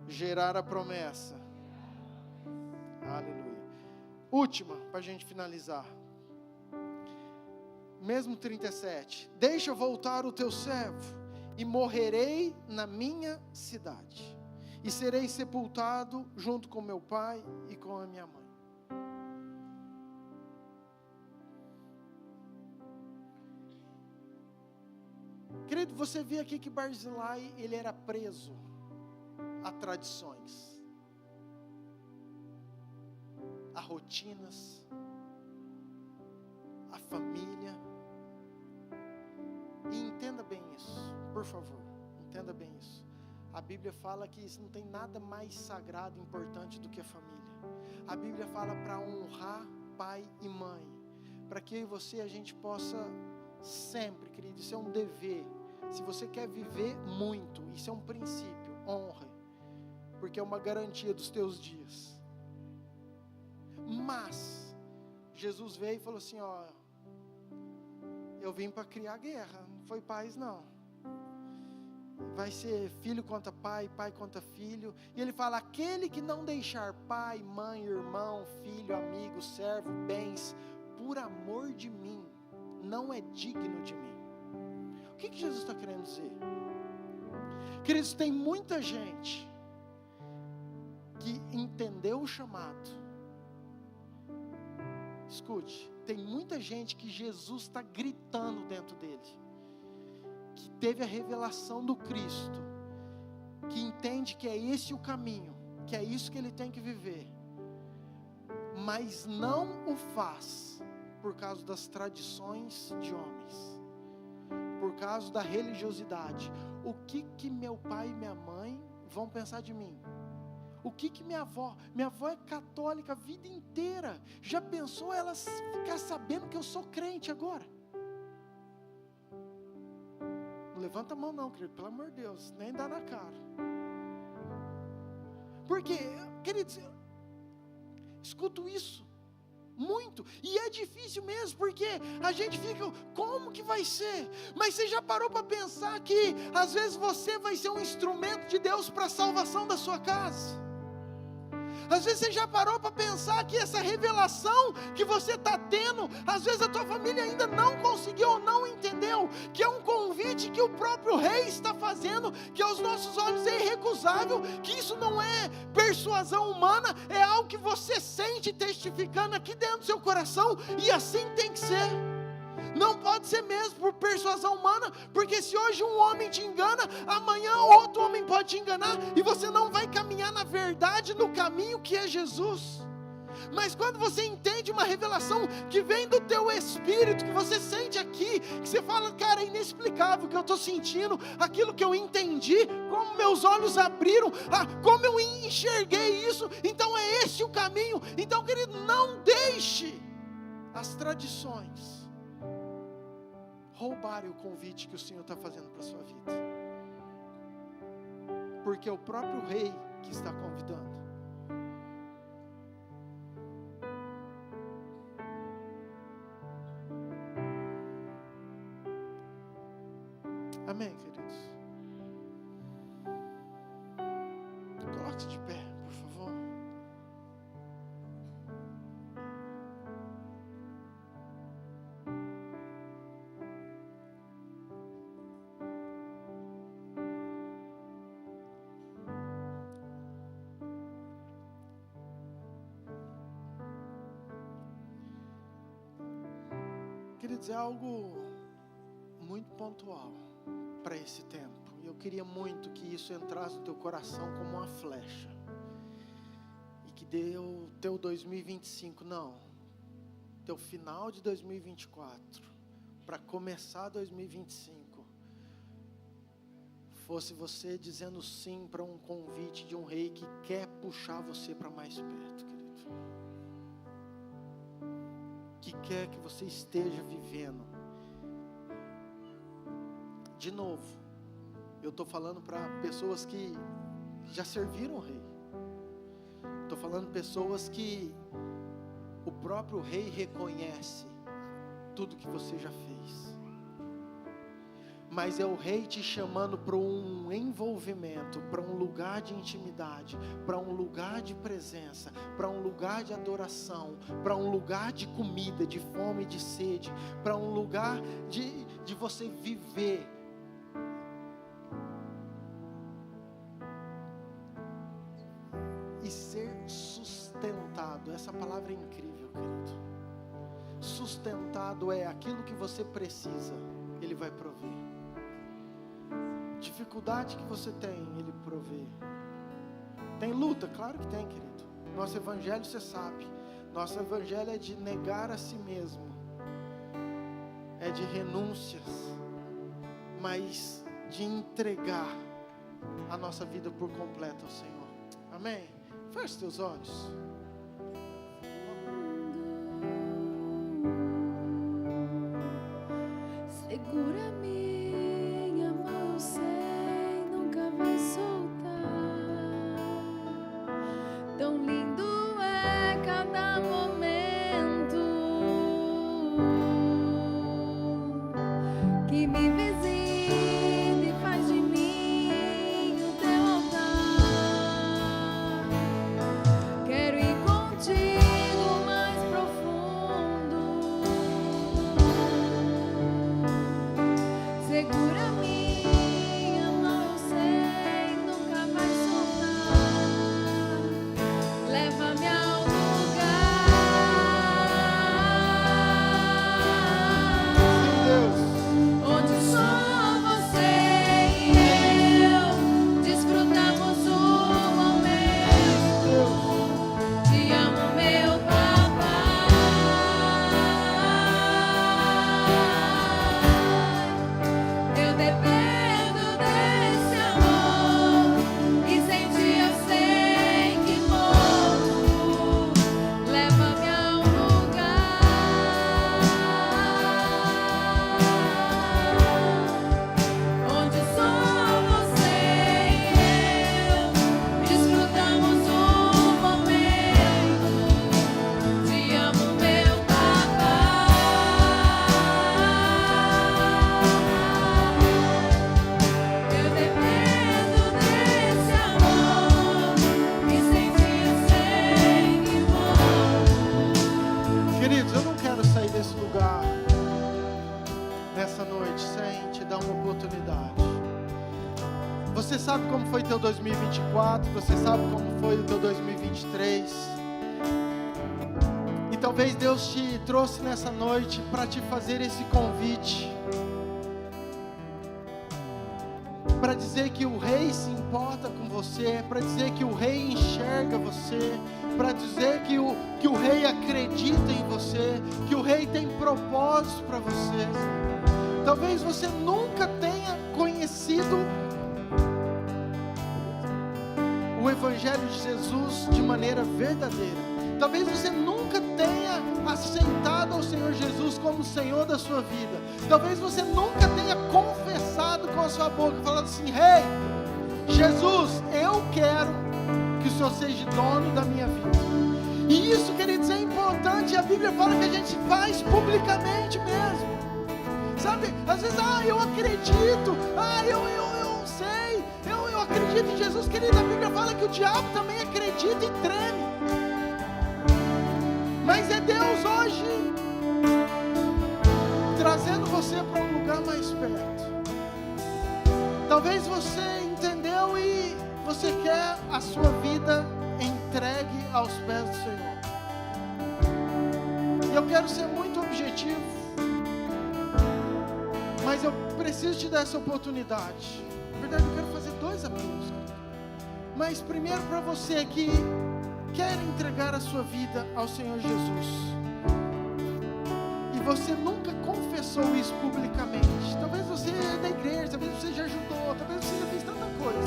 gerar a promessa. Aleluia. Última, para a gente finalizar. Mesmo 37. Deixa voltar o teu servo, e morrerei na minha cidade, e serei sepultado junto com meu pai e com a minha mãe. Querido, você vê aqui que Barzilai, ele era preso a tradições, a rotinas, a família. E entenda bem isso, por favor, entenda bem isso. A Bíblia fala que isso não tem nada mais sagrado e importante do que a família. A Bíblia fala para honrar pai e mãe, para que eu e você, a gente possa sempre, querido, isso é um dever. Se você quer viver muito, isso é um princípio, honre, porque é uma garantia dos teus dias. Mas Jesus veio e falou assim: eu vim para criar guerra, não foi paz não. Vai ser filho contra pai, pai contra filho. E ele fala: aquele que não deixar pai, mãe, irmão, filho, amigo, servo, bens, por amor de mim, não é digno de mim. O que Jesus está querendo dizer? Queridos, tem muita gente que entendeu o chamado. Escute, tem muita gente que Jesus está gritando dentro dele, que teve a revelação do Cristo, que entende que é esse o caminho, que é isso que ele tem que viver, mas não o faz por causa das tradições de homens, por causa da religiosidade. O que meu pai e minha mãe vão pensar de mim? O que minha avó é católica a vida inteira, já pensou ela ficar sabendo que eu sou crente agora? Não levanta a mão não, querido, pelo amor de Deus, nem dá na cara. Porque, queridos, escuto isso muito, e é difícil mesmo, porque a gente fica, como que vai ser? Mas você já parou para pensar que às vezes você vai ser um instrumento de Deus para a salvação da sua casa? Às vezes você já parou para pensar que essa revelação que você está tendo, às vezes a tua família ainda não conseguiu ou não entendeu, que é um convite que o próprio Rei está fazendo, que aos nossos olhos é irrecusável, que isso não é persuasão humana, é algo que você sente testificando aqui dentro do seu coração, e assim tem que ser. Não pode ser mesmo por persuasão humana, porque se hoje um homem te engana, amanhã outro homem pode te enganar, e você não vai caminhar na verdade, no caminho que é Jesus. Mas quando você entende uma revelação que vem do teu espírito, que você sente aqui, que você fala, cara, é inexplicável o que eu estou sentindo, aquilo que eu entendi, como meus olhos abriram, como eu enxerguei isso, então é esse o caminho. Então, querido, não deixe as tradições roubarem o convite que o Senhor está fazendo para a sua vida, porque é o próprio Rei que está convidando. Amém, queridos? Coloque-se de pé, por favor. Queridos, é algo muito pontual para esse tempo, e eu queria muito que isso entrasse no teu coração como uma flecha, e que deu teu 2025, não, teu final de 2024, para começar 2025, fosse você dizendo sim para um convite de um Rei que quer puxar você para mais perto, querido, que quer que você esteja vivendo. De novo, eu estou falando para pessoas que já serviram o Rei, estou falando pessoas que o próprio Rei reconhece tudo que você já fez, mas é o Rei te chamando para um envolvimento, para um lugar de intimidade, para um lugar de presença, para um lugar de adoração, para um lugar de comida, de fome e de sede, para um lugar de você viver e ser sustentado. Essa palavra é incrível, querido. Sustentado é aquilo que você precisa, Ele vai prover. Dificuldade que você tem, Ele provê. Tem luta? Claro que tem, querido. Nosso evangelho, você sabe, nosso evangelho é de negar a si mesmo, é de renúncias, mas de entregar a nossa vida por completo ao Senhor. Amém? Feche teus olhos. Segura minha mão, sei, nunca vai soltar. Tão lindo é cada momento que me visita e faz de mim o teu altar. Quero Você sabe como foi teu 2024, você sabe como foi o teu 2023. E talvez Deus te trouxe nessa noite para te fazer esse convite, para dizer que o Rei se importa com você, para dizer que o Rei enxerga você, para dizer que o Rei acredita em você, que o Rei tem propósitos para você. Talvez você nunca tenha conhecido o Evangelho de Jesus de maneira verdadeira. Talvez você nunca tenha aceitado ao Senhor Jesus como Senhor da sua vida. Talvez você nunca tenha confessado com a sua boca, falando assim: Rei, Jesus, eu quero que o Senhor seja dono da minha vida. E isso, queridos, é importante. A Bíblia fala que a gente faz publicamente mesmo. Sabe, às vezes, eu acredito, eu sei, eu acredito em Jesus. Querido, a Bíblia fala que o diabo também acredita e treme. Mas é Deus hoje trazendo você para um lugar mais perto. Talvez você entendeu e você quer a sua vida entregue aos pés do Senhor. E eu quero ser muito objetivo, mas eu preciso te dar essa oportunidade. Na verdade, eu quero fazer 2 apelos. Mas primeiro, para você que quer entregar a sua vida ao Senhor Jesus, e você nunca confessou isso publicamente. Talvez você é da igreja, talvez você já ajudou, talvez você já fez tanta coisa,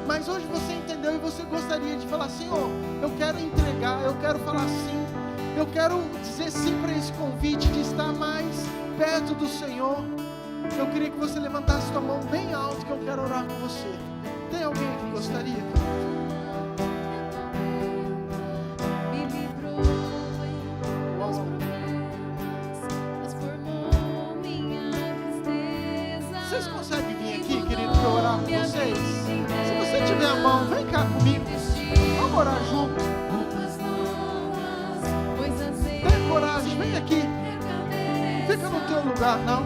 mas hoje você entendeu e você gostaria de falar: Senhor, eu quero entregar, eu quero falar sim, eu quero dizer sim para esse convite de estar mais perto do Senhor. Eu queria que você levantasse sua mão bem alto, que eu quero orar com você. Tem alguém que gostaria? Vocês conseguem vir aqui, querido, para orar com vocês? Se você tiver a mão, vem cá comigo. Vamos orar junto. Tem coragem, vem aqui. Fica no teu lugar, não.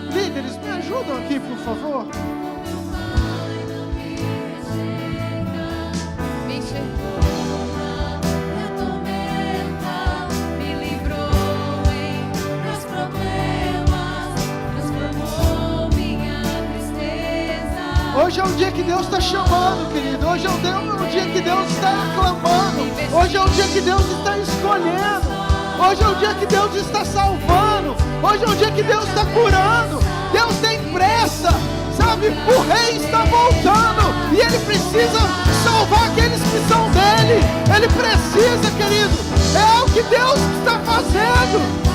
Líderes, me ajudam aqui, por favor. Hoje é o dia que Deus está chamando, querido. Hoje é o dia que Deus está aclamando. Hoje é o dia que Deus está escolhendo. Hoje é o dia que Deus está salvando. Hoje é o dia que Deus está curando. Deus tem pressa, sabe? O Rei está voltando e Ele precisa salvar aqueles que são dele. Ele precisa, querido. É o que Deus está fazendo.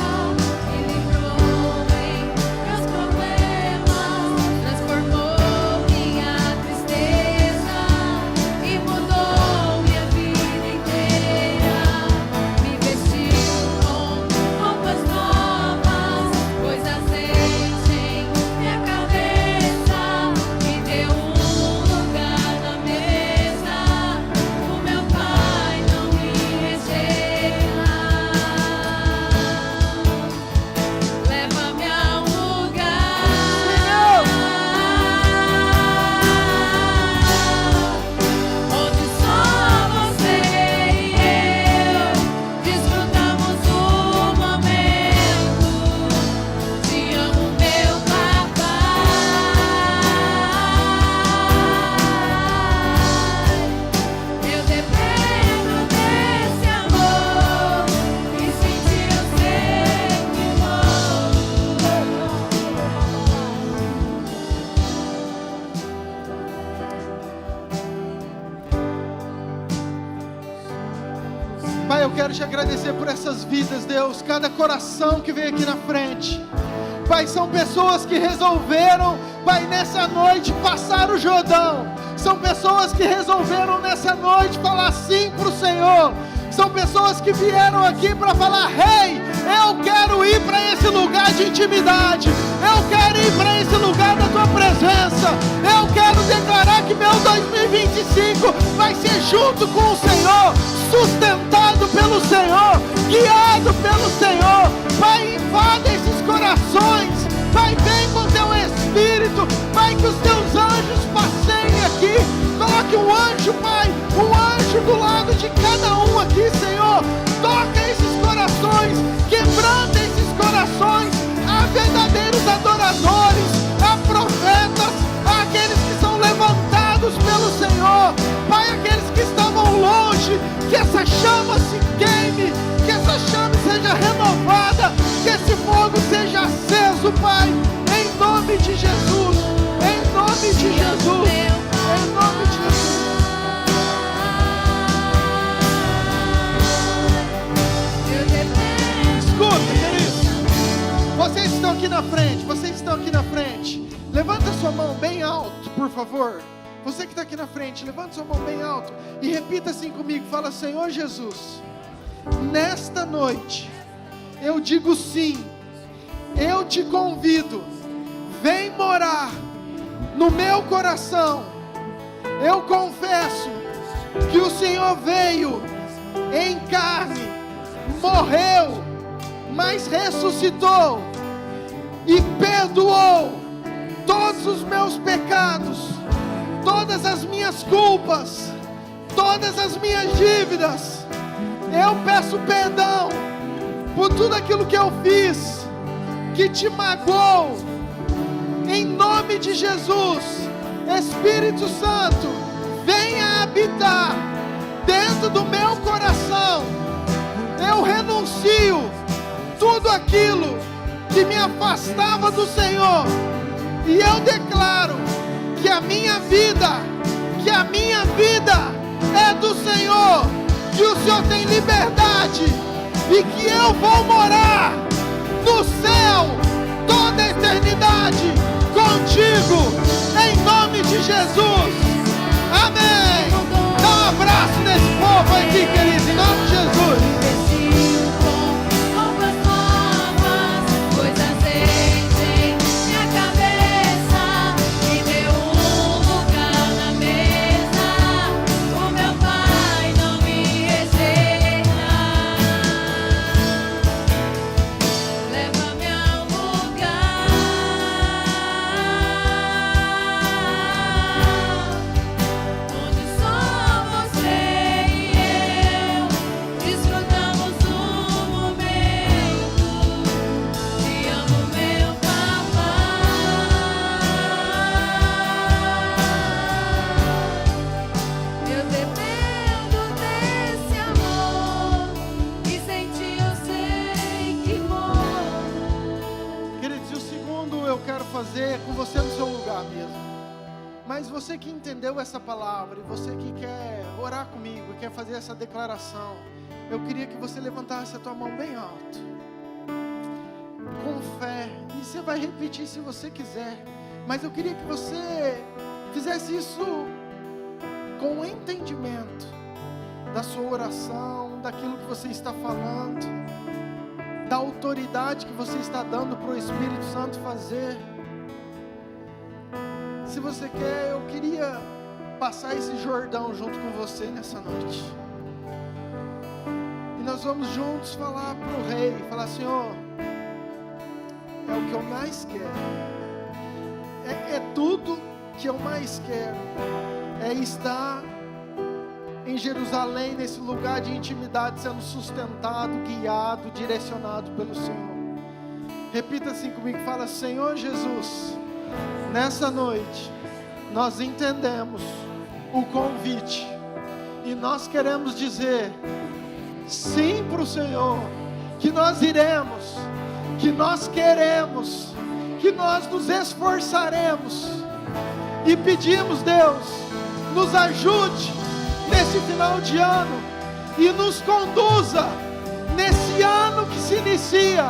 Pai, eu quero te agradecer por essas vidas, Deus, cada coração que veio aqui na frente. Pai, são pessoas que resolveram, Pai, nessa noite passar o Jordão. São pessoas que resolveram nessa noite falar sim para o Senhor. São pessoas que vieram aqui para falar: Rei, eu quero ir para esse lugar de intimidade. Eu quero ir para esse lugar da tua presença. Eu quero declarar que meu 2025 vai ser junto com o Senhor, sustentado pelo Senhor, guiado pelo Senhor. Pai, invada esses corações. Pai, vem com teu Espírito. Pai, que os teus anjos passem adoradores, a profetas, aqueles que são levantados pelo Senhor. Pai, aqueles que estavam longe, que essa chama se queime, que essa chama seja renovada, que esse fogo seja aceso, Pai, em nome de Jesus, em nome de Jesus, em nome de Jesus. Escuta, queridos, vocês estão aqui na frente, vocês estão aqui na frente, levanta sua mão bem alto, por favor. Você que está aqui na frente, levanta sua mão bem alto e repita assim comigo, fala: Senhor Jesus, nesta noite, eu digo sim, eu te convido, vem morar no meu coração. Eu confesso que o Senhor veio em carne, morreu, mas ressuscitou e perdoou todos os meus pecados, todas as minhas culpas, todas as minhas dívidas. Eu peço perdão por tudo aquilo que eu fiz, que te magoou. Em nome de Jesus, Espírito Santo, venha habitar dentro do meu coração. Eu renuncio tudo aquilo que me afastava do Senhor, e eu declaro que a minha vida é do Senhor, que o Senhor tem liberdade e que eu vou morar no céu toda a eternidade contigo, em nome de Jesus. Amém. Dá um abraço nesse povo aqui, querido, em nome de Jesus. Com você no seu lugar mesmo. Mas você que entendeu essa palavra e você que quer orar comigo, quer fazer essa declaração, eu queria que você levantasse a tua mão bem alto, com fé, e você vai repetir se você quiser, mas eu queria que você fizesse isso com o entendimento da sua oração, daquilo que você está falando, da autoridade que você está dando para o Espírito Santo fazer. Se você quer, eu queria passar esse Jordão junto com você nessa noite. E nós vamos juntos falar para o Rei, falar: Senhor, é o que eu mais quero. É tudo que eu mais quero. É estar em Jerusalém, nesse lugar de intimidade, sendo sustentado, guiado, direcionado pelo Senhor. Repita assim comigo, fala: Senhor Jesus, nessa noite, nós entendemos o convite e nós queremos dizer sim para o Senhor, que nós iremos, que nós queremos, que nós nos esforçaremos e pedimos, Deus, nos ajude nesse final de ano e nos conduza nesse ano que se inicia,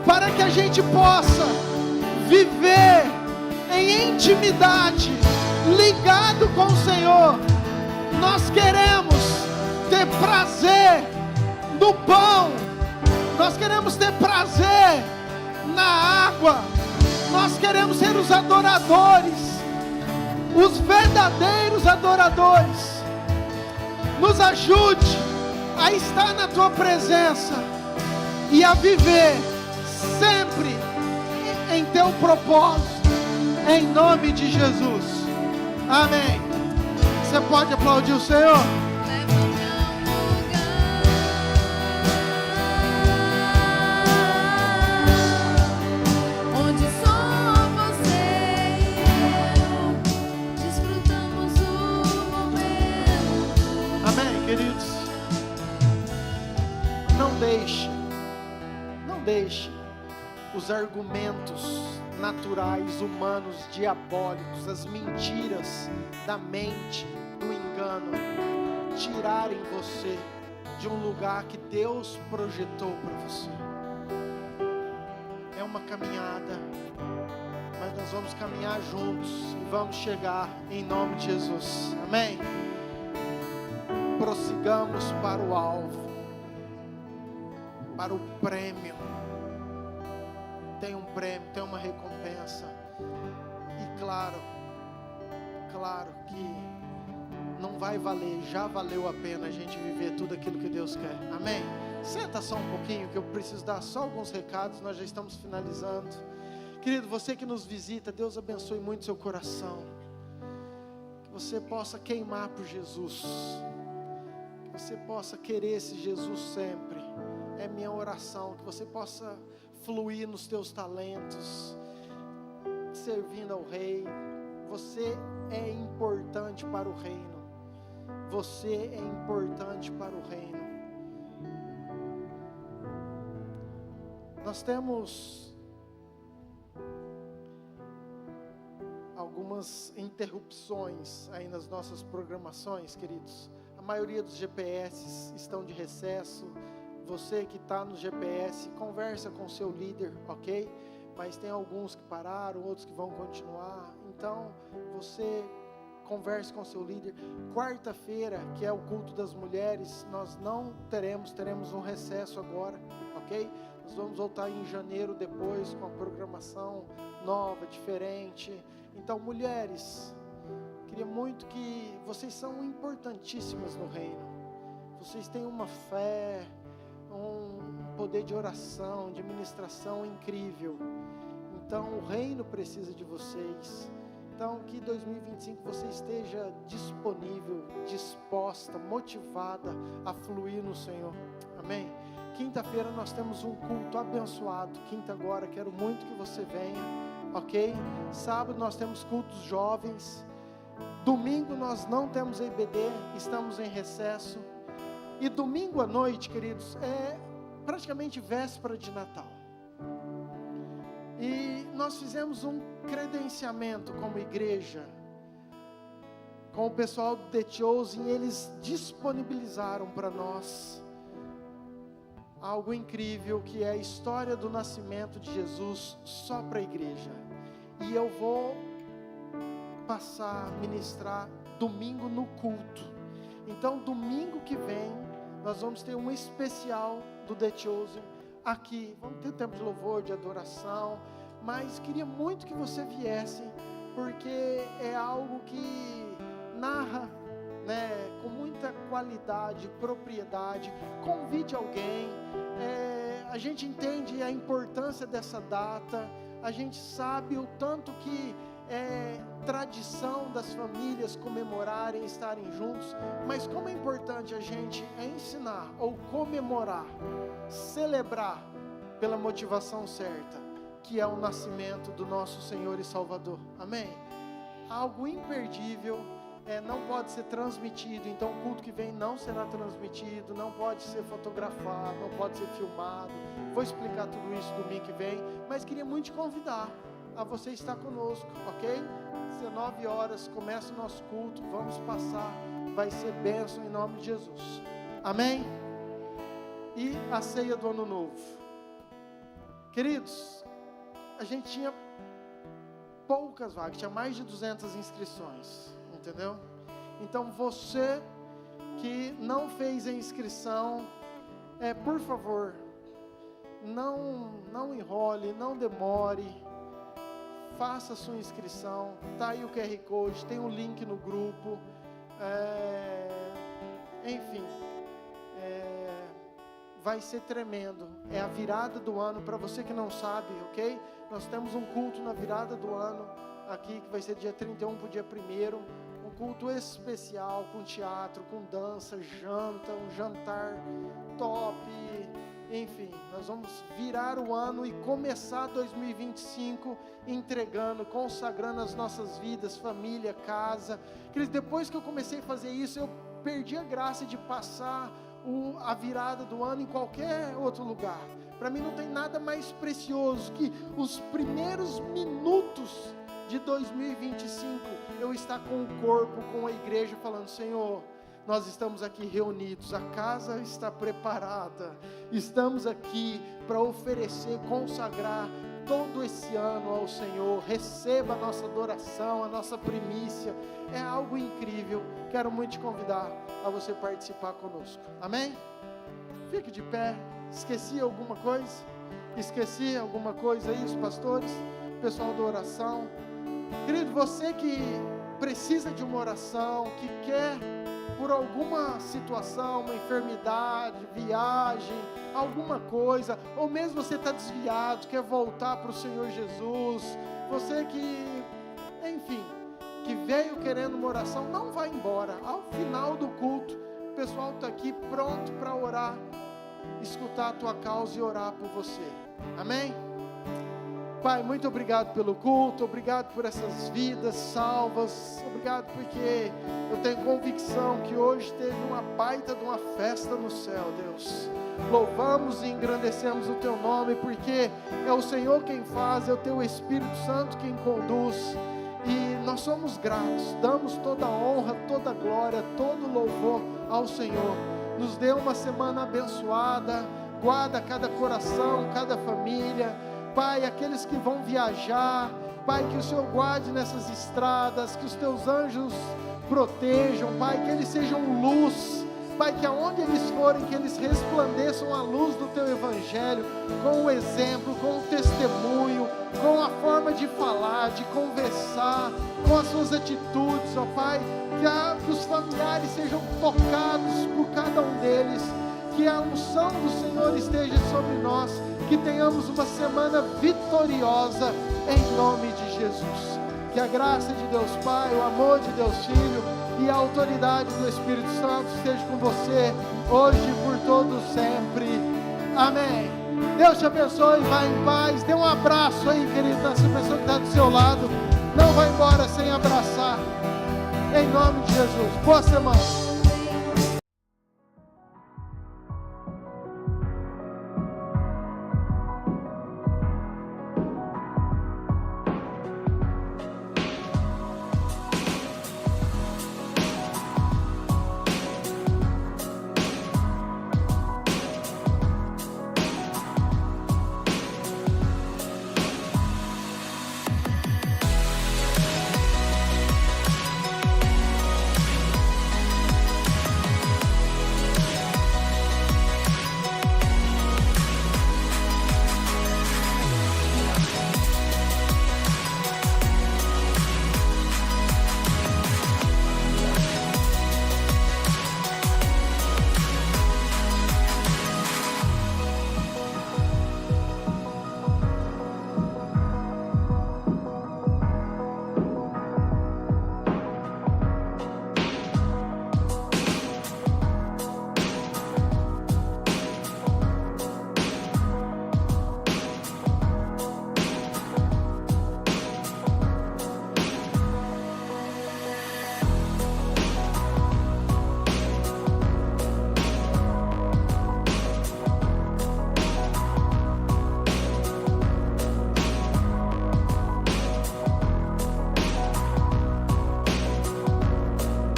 para que a gente possa viver em intimidade, ligado com o Senhor. Nós queremos ter prazer no pão, nós queremos ter prazer na água, nós queremos ser os adoradores, os verdadeiros adoradores. Nos ajude a estar na Tua presença e a viver sempre em Teu propósito, em nome de Jesus. Amém. Você pode aplaudir o Senhor? Onde Queridos, não deixe os argumentos naturais, humanos, diabólicos, as mentiras da mente, do engano, tirarem você de um lugar que Deus projetou para você. É uma caminhada, mas nós vamos caminhar juntos e vamos chegar em nome de Jesus. Amém? Prossigamos para o alvo, para o prêmio. Tem um prêmio, tem uma recompensa. E claro que não vai valer, já valeu a pena a gente viver tudo aquilo que Deus quer. Amém? Senta só um pouquinho que eu preciso dar só alguns recados, nós já estamos finalizando. Querido, você que nos visita, Deus abençoe muito seu coração. Que você possa queimar por Jesus. Que você possa querer esse Jesus sempre. É minha oração, que você possa fluir nos teus talentos, servindo ao Rei. Você é importante para o reino. Você é importante para o reino. Nós temos algumas interrupções aí nas nossas programações, queridos. A maioria dos GPS estão de recesso. Você que está no GPS, conversa com o seu líder, ok? Mas tem alguns que pararam, outros que vão continuar. Então, você converse com o seu líder. Quarta-feira, que é o culto das mulheres, nós não teremos um recesso agora, ok? Nós vamos voltar em janeiro depois com a programação nova, diferente. Então, mulheres, queria muito que vocês são importantíssimas no reino. Vocês têm uma fé, um poder de oração, de ministração incrível. Então o reino precisa de vocês. Então que 2025 você esteja disponível, disposta, motivada a fluir no Senhor. Amém? Quinta-feira nós temos um culto abençoado. Quinta agora, quero muito que você venha, ok? Sábado nós temos cultos jovens. Domingo nós não temos EBD, estamos em recesso. E domingo à noite, queridos, é praticamente véspera de Natal. E nós fizemos um credenciamento como igreja, com o pessoal do The Chosen, e eles disponibilizaram para nós algo incrível, que é a história do nascimento de Jesus só para a igreja. E eu vou passar a ministrar domingo no culto. Então domingo que vem nós vamos ter um especial do The Chosen aqui. Vamos ter tempo de louvor, de adoração, mas queria muito que você viesse, porque é algo que narra, né, com muita qualidade, propriedade. Convide alguém. A gente entende a importância dessa data, a gente sabe o tanto que é tradição das famílias comemorarem, estarem juntos, mas como é importante a gente ensinar ou comemorar, celebrar pela motivação certa, que é o nascimento do nosso Senhor e Salvador. Amém? Algo imperdível, não pode ser transmitido. Então o culto que vem não será transmitido, não pode ser fotografado, não pode ser filmado. Vou explicar tudo isso domingo que vem, mas queria muito te convidar a você estar conosco, ok? 19 horas começa o nosso culto, vamos passar, vai ser bênção em nome de Jesus. Amém? E a ceia do ano novo. Queridos, a gente tinha poucas vagas, tinha mais de 200 inscrições, entendeu? Então você que não fez a inscrição, por favor, não enrole, não demore. Faça a sua inscrição, está aí o QR Code, tem um link no grupo, enfim, vai ser tremendo, é a virada do ano. Para você que não sabe, ok? Nós temos um culto na virada do ano, aqui, que vai ser dia 31 para o dia 1º, um culto especial, com teatro, com dança, janta, um jantar top. Enfim, nós vamos virar o ano e começar 2025 entregando, consagrando as nossas vidas, família, casa. Depois que eu comecei a fazer isso, eu perdi a graça de passar a virada do ano em qualquer outro lugar. Para mim não tem nada mais precioso que os primeiros minutos de 2025, eu estar com o corpo, com a igreja, falando: Senhor, nós estamos aqui reunidos, a casa está preparada, estamos aqui para oferecer, consagrar todo esse ano ao Senhor. Receba a nossa adoração, a nossa primícia, é algo incrível. Quero muito te convidar a você participar conosco, amém? Fique de pé. Esqueci alguma coisa? Esqueci alguma coisa aí, os pastores, pessoal da oração? Querido, você que precisa de uma oração, que quer por alguma situação, uma enfermidade, viagem, alguma coisa, ou mesmo você está desviado, quer voltar para o Senhor Jesus, você que, enfim, que veio querendo uma oração, não vai embora. Ao final do culto, o pessoal está aqui pronto para orar, escutar a tua causa e orar por você, amém? Pai, muito obrigado pelo culto, obrigado por essas vidas salvas, obrigado porque eu tenho convicção que hoje teve uma baita de uma festa no céu, Deus. Louvamos e engrandecemos o Teu nome, porque é o Senhor quem faz, é o Teu Espírito Santo quem conduz, e nós somos gratos, damos toda a honra, toda a glória, todo o louvor ao Senhor. Nos dê uma semana abençoada, guarda cada coração, cada família, Pai, aqueles que vão viajar, Pai, que o Senhor guarde nessas estradas, que os Teus anjos protejam, Pai, que eles sejam luz, Pai, que aonde eles forem, que eles resplandeçam a luz do Teu Evangelho, com o exemplo, com o testemunho, com a forma de falar, de conversar, com as suas atitudes, ó Pai, que os familiares sejam tocados por cada um deles, que a unção do Senhor esteja sobre nós, que tenhamos uma semana vitoriosa, em nome de Jesus. Que a graça de Deus Pai, o amor de Deus Filho e a autoridade do Espírito Santo esteja com você, hoje e por todos sempre. Amém. Deus te abençoe, vai em paz. Dê um abraço aí, querido, nessa pessoa que está do seu lado. Não vai embora sem abraçar. Em nome de Jesus. Boa semana.